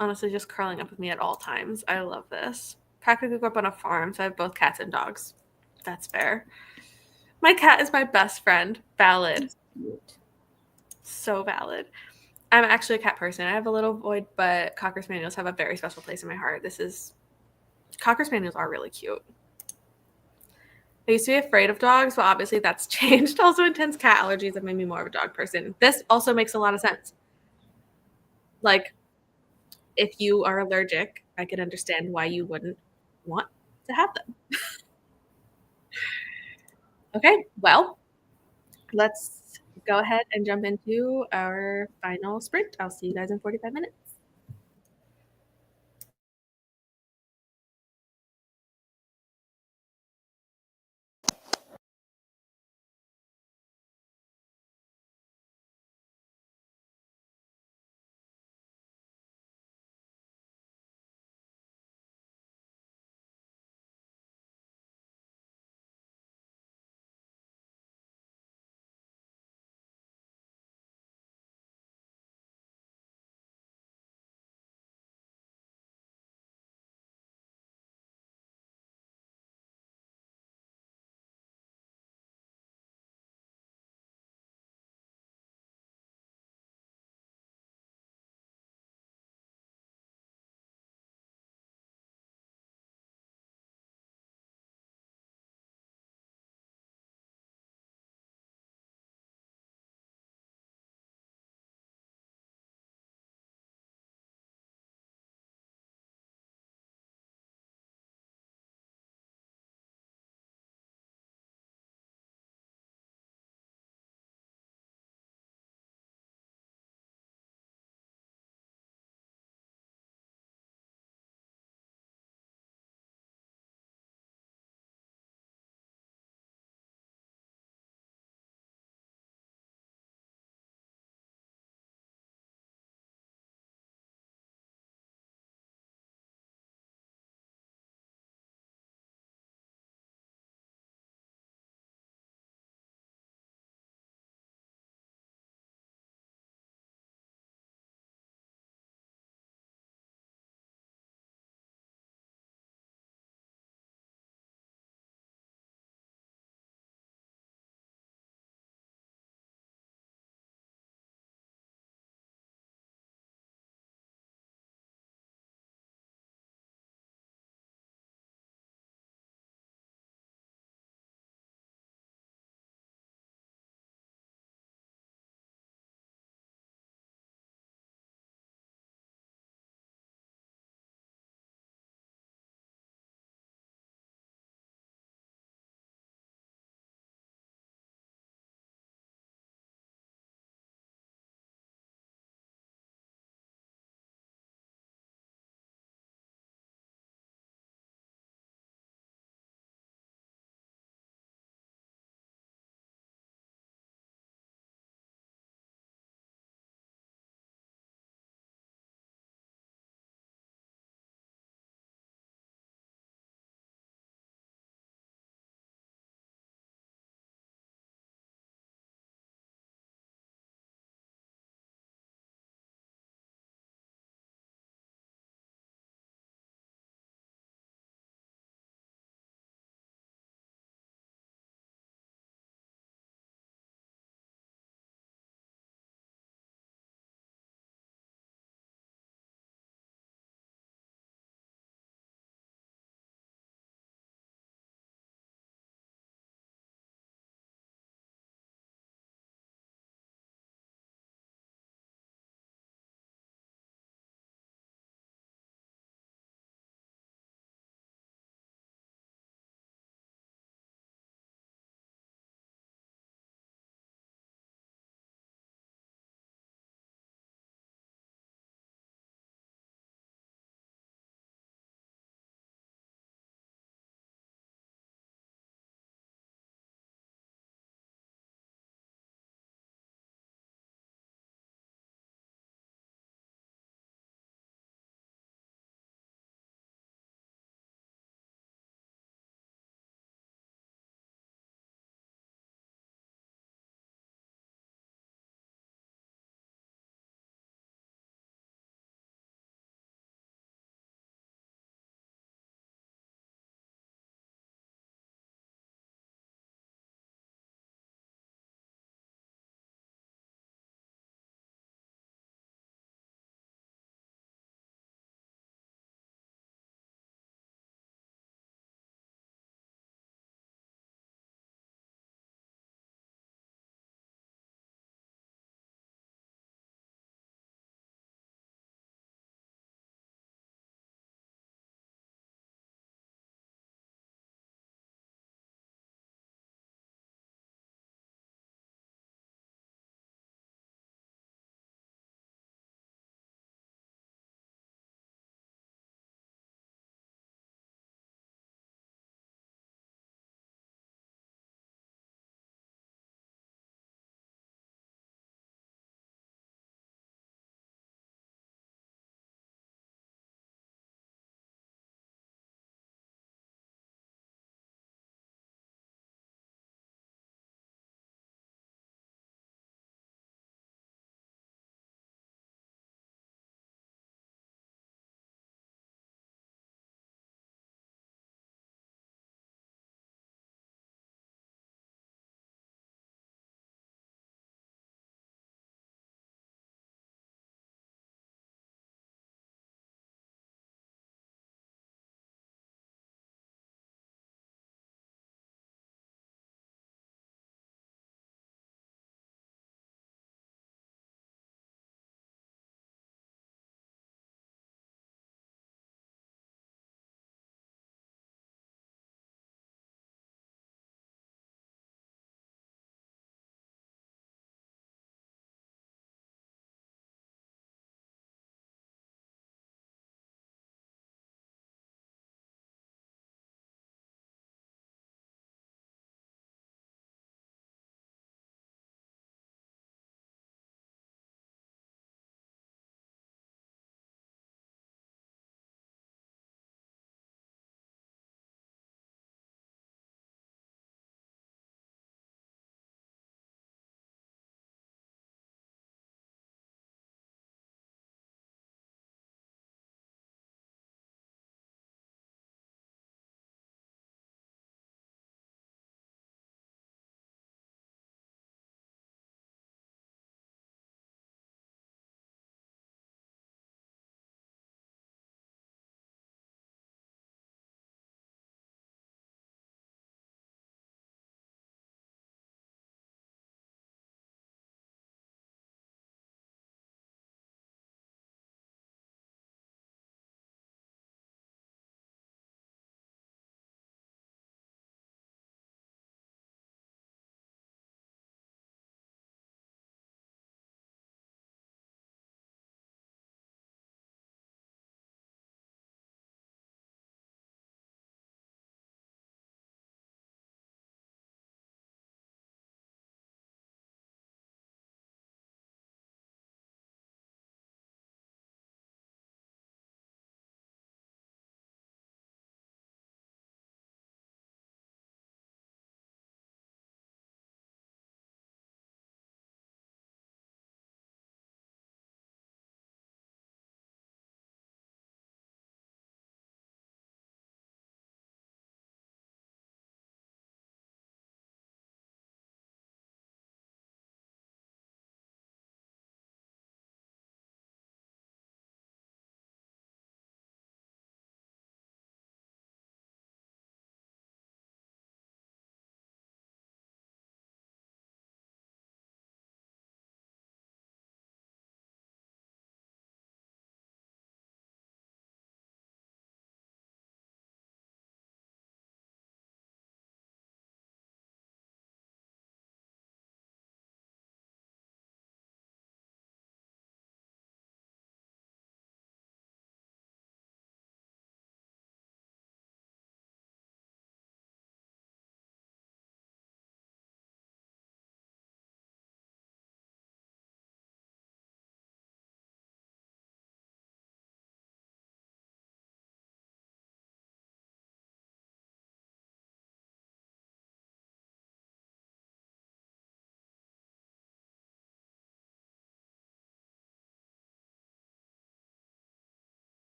Honestly, just curling up with me at all times. I love this. Practically grew up on a farm, so I have both cats and dogs. That's fair. My cat is my best friend. Valid. So valid. I'm actually a cat person. I have a little void, but Cocker Spaniels have a very special place in my heart. Cocker Spaniels are really cute. I used to be afraid of dogs, but obviously that's changed. Also, intense cat allergies have made me more of a dog person. This also makes a lot of sense. Like, if you are allergic, I can understand why you wouldn't want to have them. Okay, well, let's go ahead and jump into our final sprint. I'll see you guys in 45 minutes.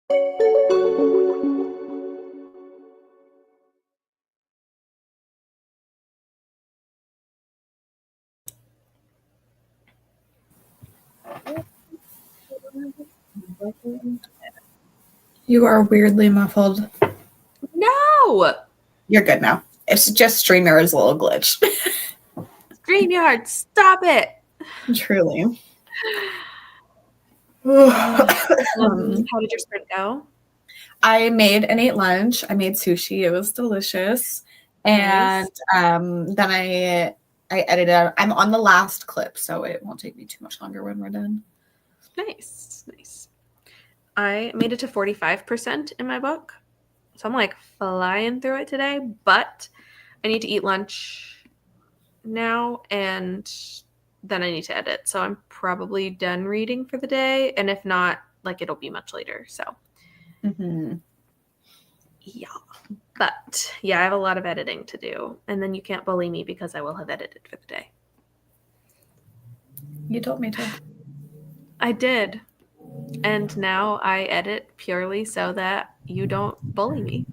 You are weirdly muffled. No! You're good now. It's just StreamYard's little glitch. StreamYard, stop it! Truly. How did your sprint go? I made and ate lunch. I made sushi. It was delicious. And then I edited. I'm on the last clip, so it won't take me too much longer when we're done. Nice. I made it to 45% in my book. So I'm like flying through it today, but I need to eat lunch now and then I need to edit. So I'm probably done reading for the day. And if not, like it'll be much later. So yeah. But yeah, I have a lot of editing to do. And then you can't bully me because I will have edited for the day. You told me to. I did. And now I edit purely so that you don't bully me.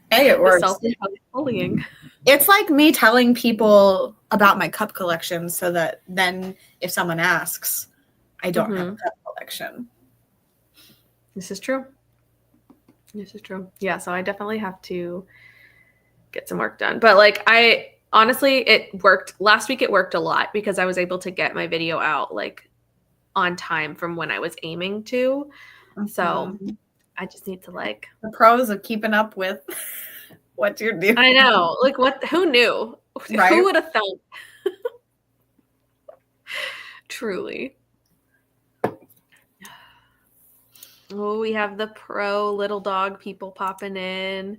Hey, it works. Self-imposed bullying. It's like me telling people about my cup collection so that then if someone asks, I don't have a cup collection. This is true. Yeah, so I definitely have to get some work done. But like honestly, it worked. Last week it worked a lot because I was able to get my video out like on time from when I was aiming to. So I just need to like the pros of keeping up with what you're doing. I know. Like who knew? Right? Who would have thought? Truly. Oh, we have the pro little dog people popping in.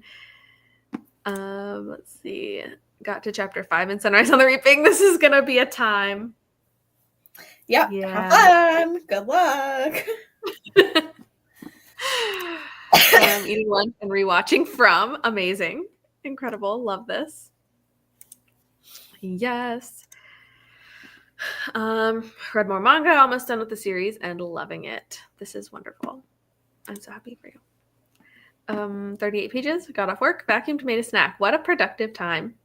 Let's see. Got to chapter 5 in Sunrise on the Reaping. This is gonna be a time. Yep. Yeah. Have fun. Good luck. Eating lunch and rewatching From. Amazing. Incredible. Love this. Yes. Read more manga, almost done with the series and loving it. This is wonderful. I'm so happy for you. 38 pages, got off work, vacuumed, made a snack. What a productive time.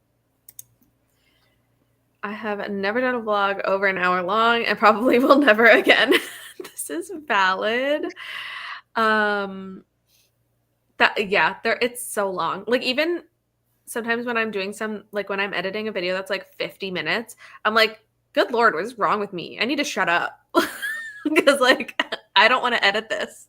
I have never done a vlog over an hour long and probably will never again. This is valid. It's so long. Like even sometimes when I'm doing when I'm editing a video that's like 50 minutes, I'm like, good Lord, what is wrong with me? I need to shut up. Because like, I don't want to edit this.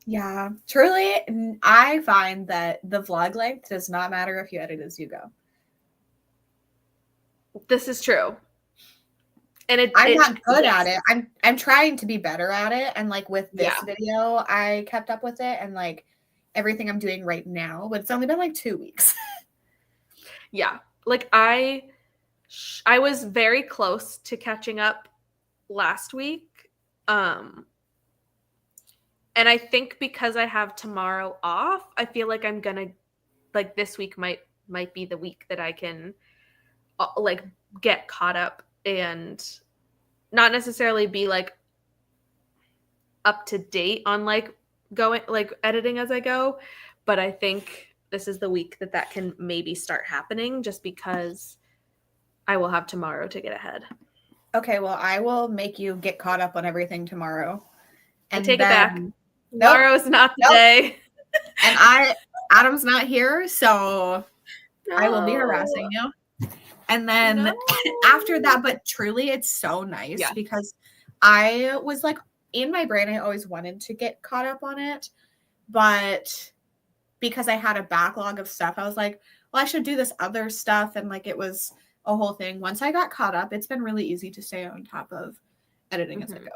Yeah, truly, I find that the vlog length does not matter if you edit as you go. This is true. And I'm not good at it. I'm trying to be better at it. And like with this video, I kept up with it and like everything I'm doing right now, but it's only been like 2 weeks. Yeah. Like I was very close to catching up last week. And I think because I have tomorrow off, I feel like I'm gonna like this week might be the week that I can like get caught up and not necessarily be like up to date on like going like editing as I go, but I think this is the week that can maybe start happening just because I will have tomorrow to get ahead. Okay, well, I will make you get caught up on everything tomorrow. And I take it back. Tomorrow's not the day. And Adam's not here, so I will be harassing you. And then after that, but truly it's so nice because I was like in my brain, I always wanted to get caught up on it. But because I had a backlog of stuff, I was like, well, I should do this other stuff. And like it was a whole thing. Once I got caught up, it's been really easy to stay on top of editing as I go.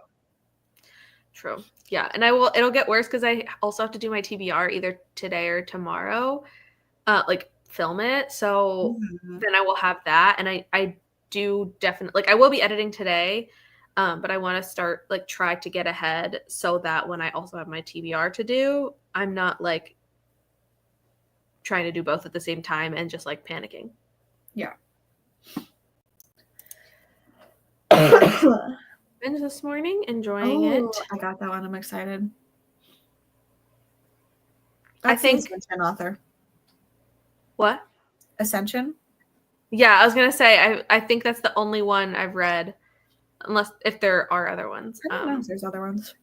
True. Yeah. And it'll get worse because I also have to do my TBR either today or tomorrow, like film it. So then I will have that. And I do definitely, like I will be editing today, but I want to start like try to get ahead so that when I also have my TBR to do, I'm not like trying to do both at the same time and just like panicking. Yeah. binge this morning, enjoying it. I got that one. I'm excited. I That's the think Ascension author. What? Ascension? Yeah, I was gonna say I think that's the only one I've read, unless if there are other ones. I don't know if there's other ones.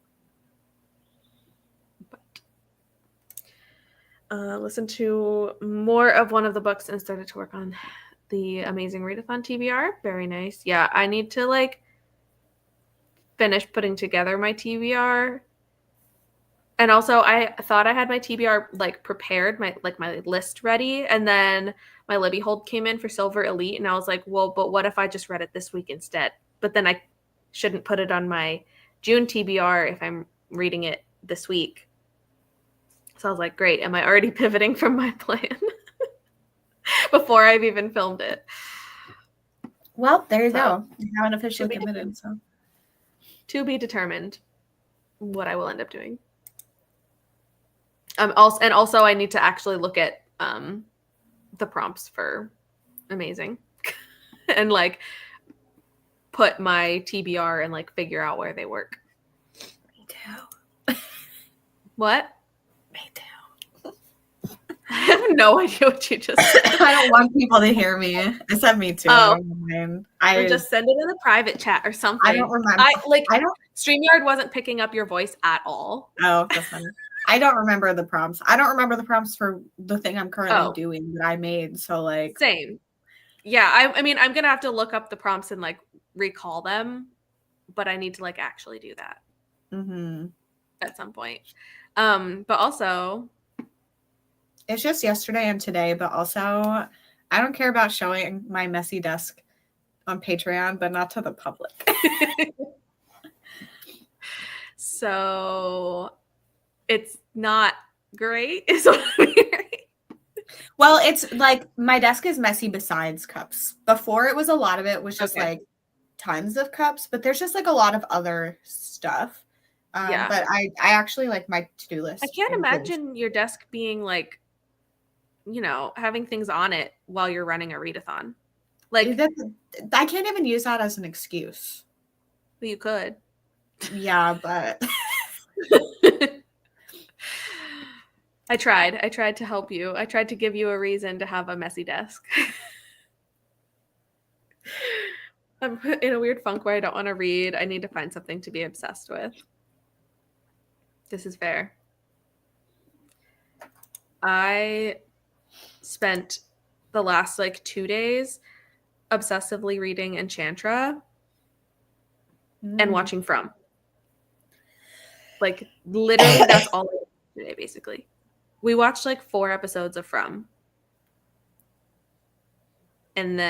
Listened to more of one of the books and started to work on the amazing Readathon TBR. Very nice. Yeah, I need to like finish putting together my TBR. And also I thought I had my TBR like prepared, my list ready, and then my Libby hold came in for Silver Elite, and I was like, well, but what if I just read it this week instead? But then I shouldn't put it on my June TBR if I'm reading it this week. So I was like, great, am I already pivoting from my plan before I've even filmed it? Well, there you go. You haven't officially to committed, so. To be determined what I will end up doing. Also I need to actually look at the prompts for Amazing and like put my TBR and like figure out where they work. Me too. What? Me too. I have no idea what you just said. I don't want people to hear me. I said me too. Oh. I just send it in the private chat or something. I don't remember. StreamYard wasn't picking up your voice at all. Oh, that's funny. I don't remember the prompts. I don't remember the prompts for the thing I'm currently doing that I made. So like same. Yeah, I mean I'm gonna have to look up the prompts and like recall them, but I need to like actually do that at some point. But also it's just yesterday and today, but also I don't care about showing my messy desk on Patreon, but not to the public. So it's not great, is what I'm hearing. Well, it's like my desk is messy besides cups. Before it was a lot of it was just like tons of cups, but there's just like a lot of other stuff. But I actually like my to-do list. I can't imagine your desk being like, you know, having things on it while you're running a readathon. Like I can't even use that as an excuse. Well, you could. Yeah, but I tried to help you. I tried to give you a reason to have a messy desk. I'm in a weird funk where I don't want to read. I need to find something to be obsessed with. This is fair. I spent the last like 2 days obsessively reading Enchantra and watching From. Like literally that's all I did today basically. We watched like 4 episodes of From. And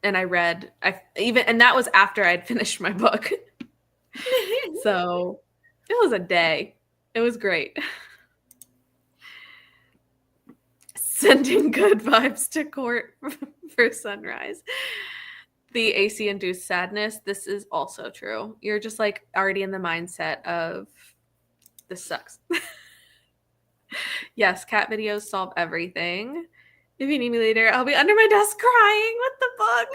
I read and that was after I'd finished my book. So it was a day. It was great. Sending good vibes to court for sunrise. The AC induced sadness. This is also true. You're just like already in the mindset of this sucks. Yes, cat videos solve everything. If you need me later, I'll be under my desk crying with the book.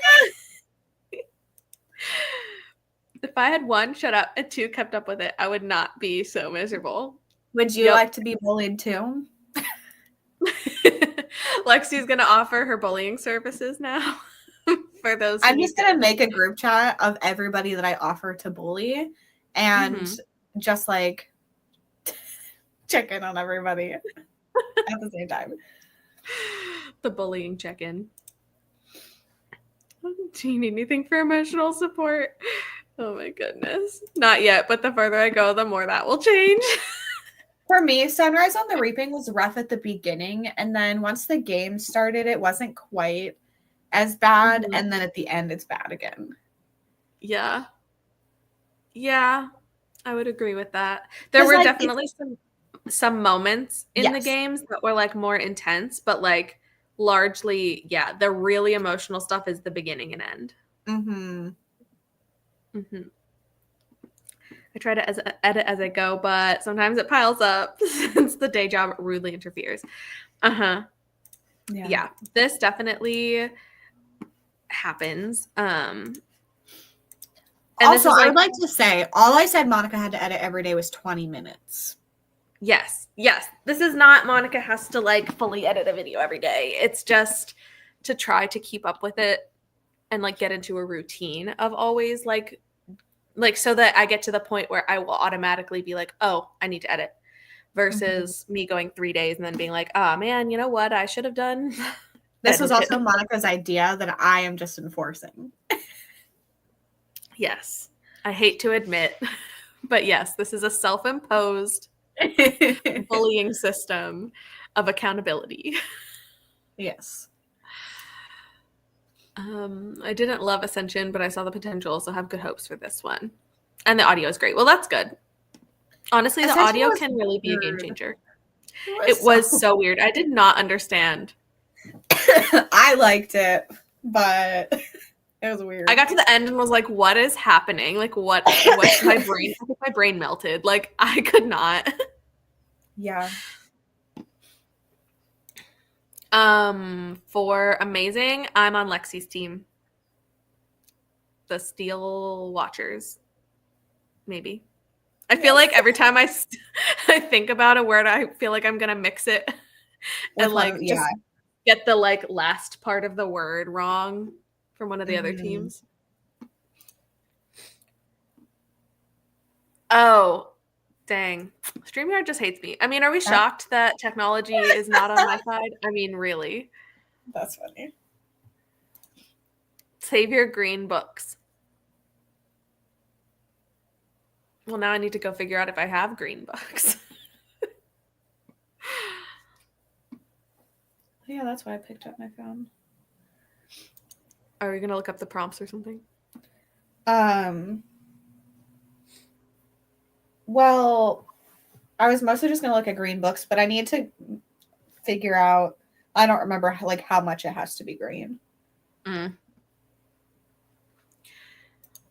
If I had 1 shut up and 2 kept up with it, I would not be so miserable. Would you like to be bullied too? Lexi's gonna offer her bullying services now. For those, I'm just gonna make a group chat of everybody that I offer to bully, and just like check in on everybody at the same time. The bullying check-in. Do you need anything for emotional support? Oh my goodness. Not yet, but the further I go, the more that will change. For me, Sunrise on the Reaping was rough at the beginning, and then once the game started, it wasn't quite as bad, and then at the end, it's bad again. Yeah. Yeah, I would agree with that. There were definitely some moments in the games that were like more intense, but like largely, yeah, the really emotional stuff is the beginning and end. I try to edit as I go, but sometimes it piles up since the day job rudely interferes. Yeah, this definitely happens. And also, this is I'd like to say, all I said Monica had to edit every day was 20 minutes. Yes. This is not Monica has to like fully edit a video every day. It's just to try to keep up with it and like get into a routine of always like so that I get to the point where I will automatically be like, oh, I need to edit, versus me going 3 days and then being like, oh man, you know what I should have done? This was also Monica's idea that I am just enforcing. Yes. I hate to admit, but yes, this is a self-imposed bullying system of accountability. Yes. I didn't love Ascension, but I saw the potential, so have good hopes for this one. And the audio is great. Well, that's good. Honestly, the audio can really be a game changer. It was so weird. I did not understand. I liked it, but it was weird. I got to the end and was like, what is happening? Like, what's my brain? I think my brain melted. Like, I could not. Yeah. For Amazing, I'm on Lexi's team. The Steel Watchers. Maybe. I feel like every time I think about a word, I feel like I'm going to mix it and like just get the like last part of the word wrong from one of the other teams. Oh, dang. StreamYard just hates me. I mean, are we shocked that technology is not on my side? I mean, really? That's funny. Save your green books. Well, now I need to go figure out if I have green books. Yeah, that's why I picked up my phone. Are we going to look up the prompts or something? Well, I was mostly just going to look at green books, but I need to figure out, I don't remember like how much it has to be green.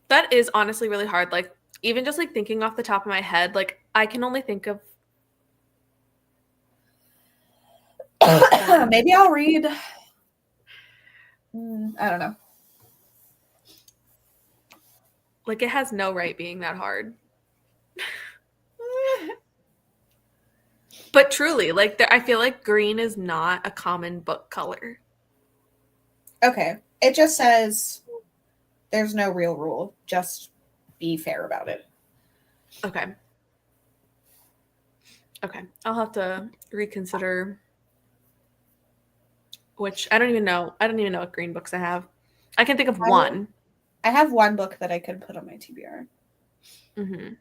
That is honestly really hard. Like, even just like thinking off the top of my head, like I can only think of maybe I'll read. I don't know. Like, it has no right being that hard. But truly, like, I feel like green is not a common book color. Okay. It just says there's no real rule. Just be fair about it. Okay. I'll have to reconsider which I don't even know. I don't even know what green books I have. I can think of one. I have one book that I could put on my TBR. Mm-hmm.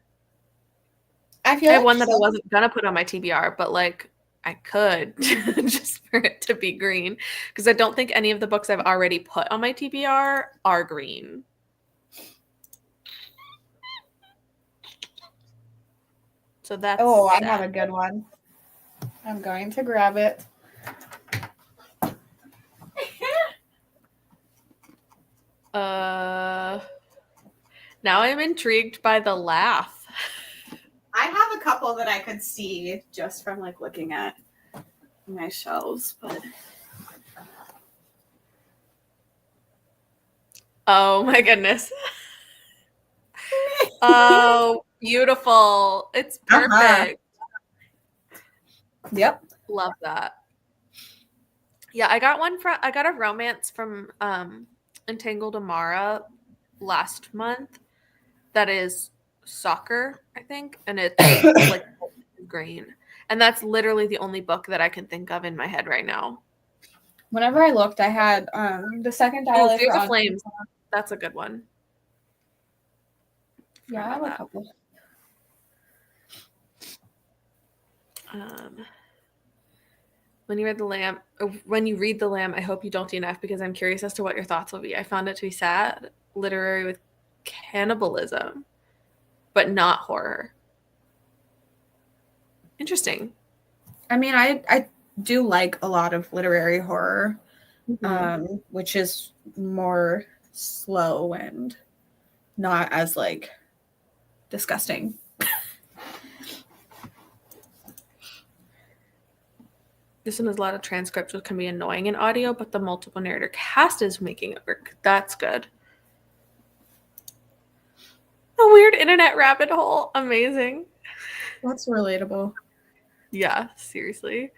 I have one that I wasn't gonna put on my TBR, but like I could just for it to be green, because I don't think any of the books I've already put on my TBR are green. So that's I have a good one. I'm going to grab it. Now I'm intrigued by the laugh. I have a couple that I could see just from like looking at my shelves, but oh my goodness. Oh, beautiful. It's perfect. Yep. Love that. Yeah, I got a romance from Entangled Amara last month that is soccer, I think, and it's like green. And that's literally the only book that I can think of in my head right now. Whenever I looked, I had the second dialogue. Fear the Flames. That's a good one. Yeah, I have a couple. When you read The Lamb, I hope you don't DNF because I'm curious as to what your thoughts will be. I found it to be sad, literary with cannibalism, but not horror. Interesting. I mean, I do like a lot of literary horror, which is more slow and not as like disgusting. This one has a lot of transcripts, which can be annoying in audio, but the multiple narrator cast is making it work. That's good. internet rabbit hole. Amazing. That's relatable. Yeah, seriously.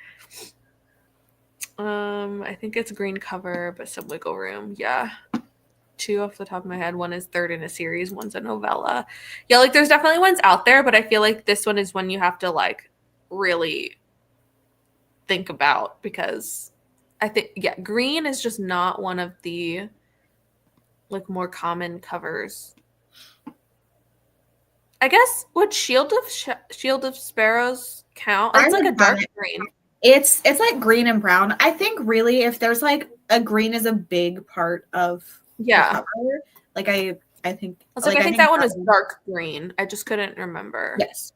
I think it's green cover, but some wiggle room. Yeah. 2 off the top of my head. One is third in a series, one's a novella. Yeah, like there's definitely ones out there, but I feel like this one is one you have to like really think about, because I think, yeah, green is just not one of the like more common covers. I guess would Shield of Sparrows count? It's like a dark green. It's like green and brown. I think really if there's like a green is a big part of the cover. Like I think I think that one was dark green. I just couldn't remember. Yes.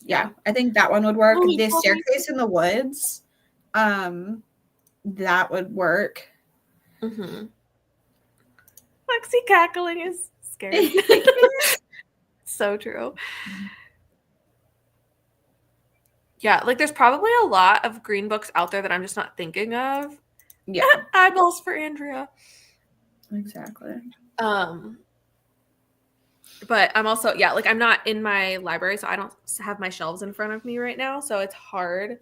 Yeah, I think that one would work. The Staircase in the Woods, that would work. Mm-hmm. Lexi cackling is scary. So true. Yeah, like there's probably a lot of green books out there that I'm just not thinking of. Yeah. Eyeballs for Andrea. Exactly. But I'm also, yeah, like I'm not in my library, so I don't have my shelves in front of me right now, so it's hard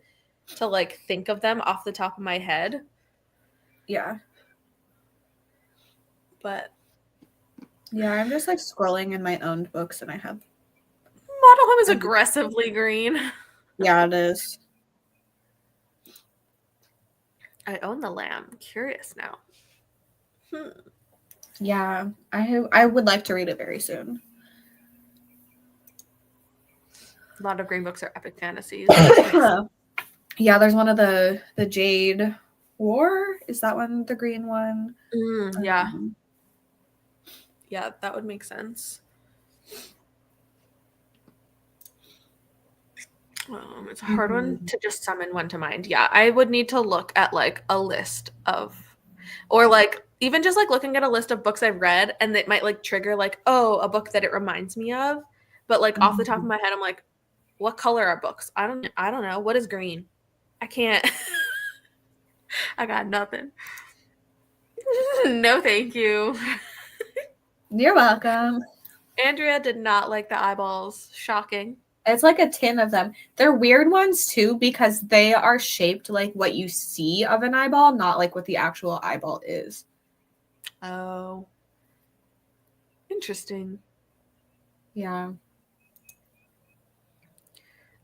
to like think of them off the top of my head. Yeah. But yeah, I'm just like scrolling in my own books and I have Model Home is aggressively green. Yeah, it is. I own the Lamb. I'm curious now. Yeah, I would like to read it very soon. A lot of green books are epic fantasies. Yeah, there's one of the Jade War. Is that one the green one? Yeah. Yeah, that would make sense. It's a hard one to just summon one to mind. Yeah, I would need to look at like a list of, or like even just like looking at a list of books I've read, and it might like trigger like, oh, a book that it reminds me of. But like off the top of my head, I'm like, what color are books? I don't know. What is green? I can't. I got nothing. No, thank you. You're welcome. Andrea did not like the eyeballs. Shocking. It's like a tin of them. They're weird ones too because they are shaped like what you see of an eyeball, not like what the actual eyeball is. Oh. Interesting. Yeah.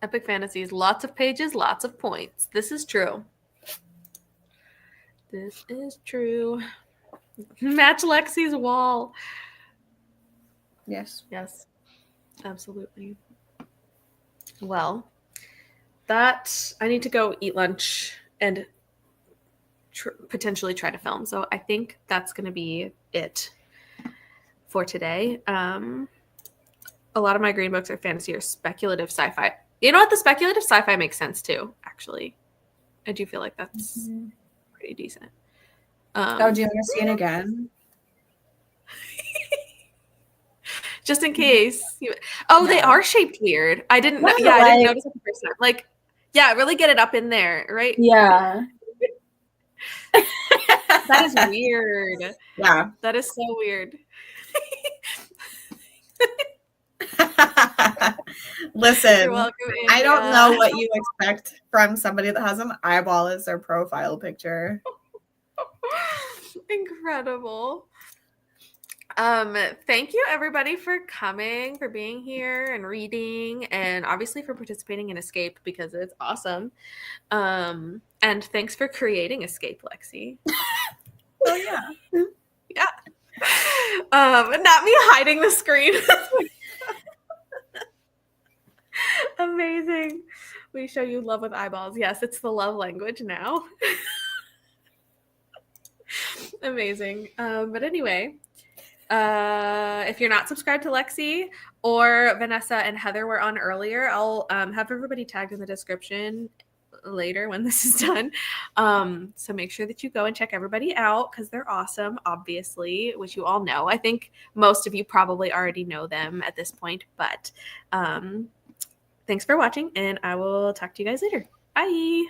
Epic fantasies, lots of pages, lots of points. This is true. This is true. Match Lexi's wall. Yes. Yes. Absolutely. Well, that I need to go eat lunch and potentially try to film. So I think that's going to be it for today. A lot of my green books are fantasy or speculative sci-fi. You know what? The speculative sci-fi makes sense too, actually. I do feel like that's pretty decent. Do you want to see it again? Just in case. They are shaped weird. I didn't I didn't notice it the first time. Like, yeah, really get it up in there, right? Yeah. That is weird. Yeah. That is so weird. Listen, You're welcome, I don't know what you expect from somebody that has an eyeball as their profile picture. Incredible. Thank you everybody for coming, for being here and reading, and obviously for participating in Escape because it's awesome. And thanks for creating Escape, Lexi. Oh yeah. Yeah. Not me hiding the screen. Amazing. We show you love with eyeballs. Yes, it's the love language now. Amazing. But anyway, if you're not subscribed to Lexi or Vanessa and Heather were on earlier, I'll have everybody tagged in the description later when this is done. So make sure that you go and check everybody out because they're awesome, obviously, which you all know. I think most of you probably already know them at this point, but thanks for watching and I will talk to you guys later. Bye.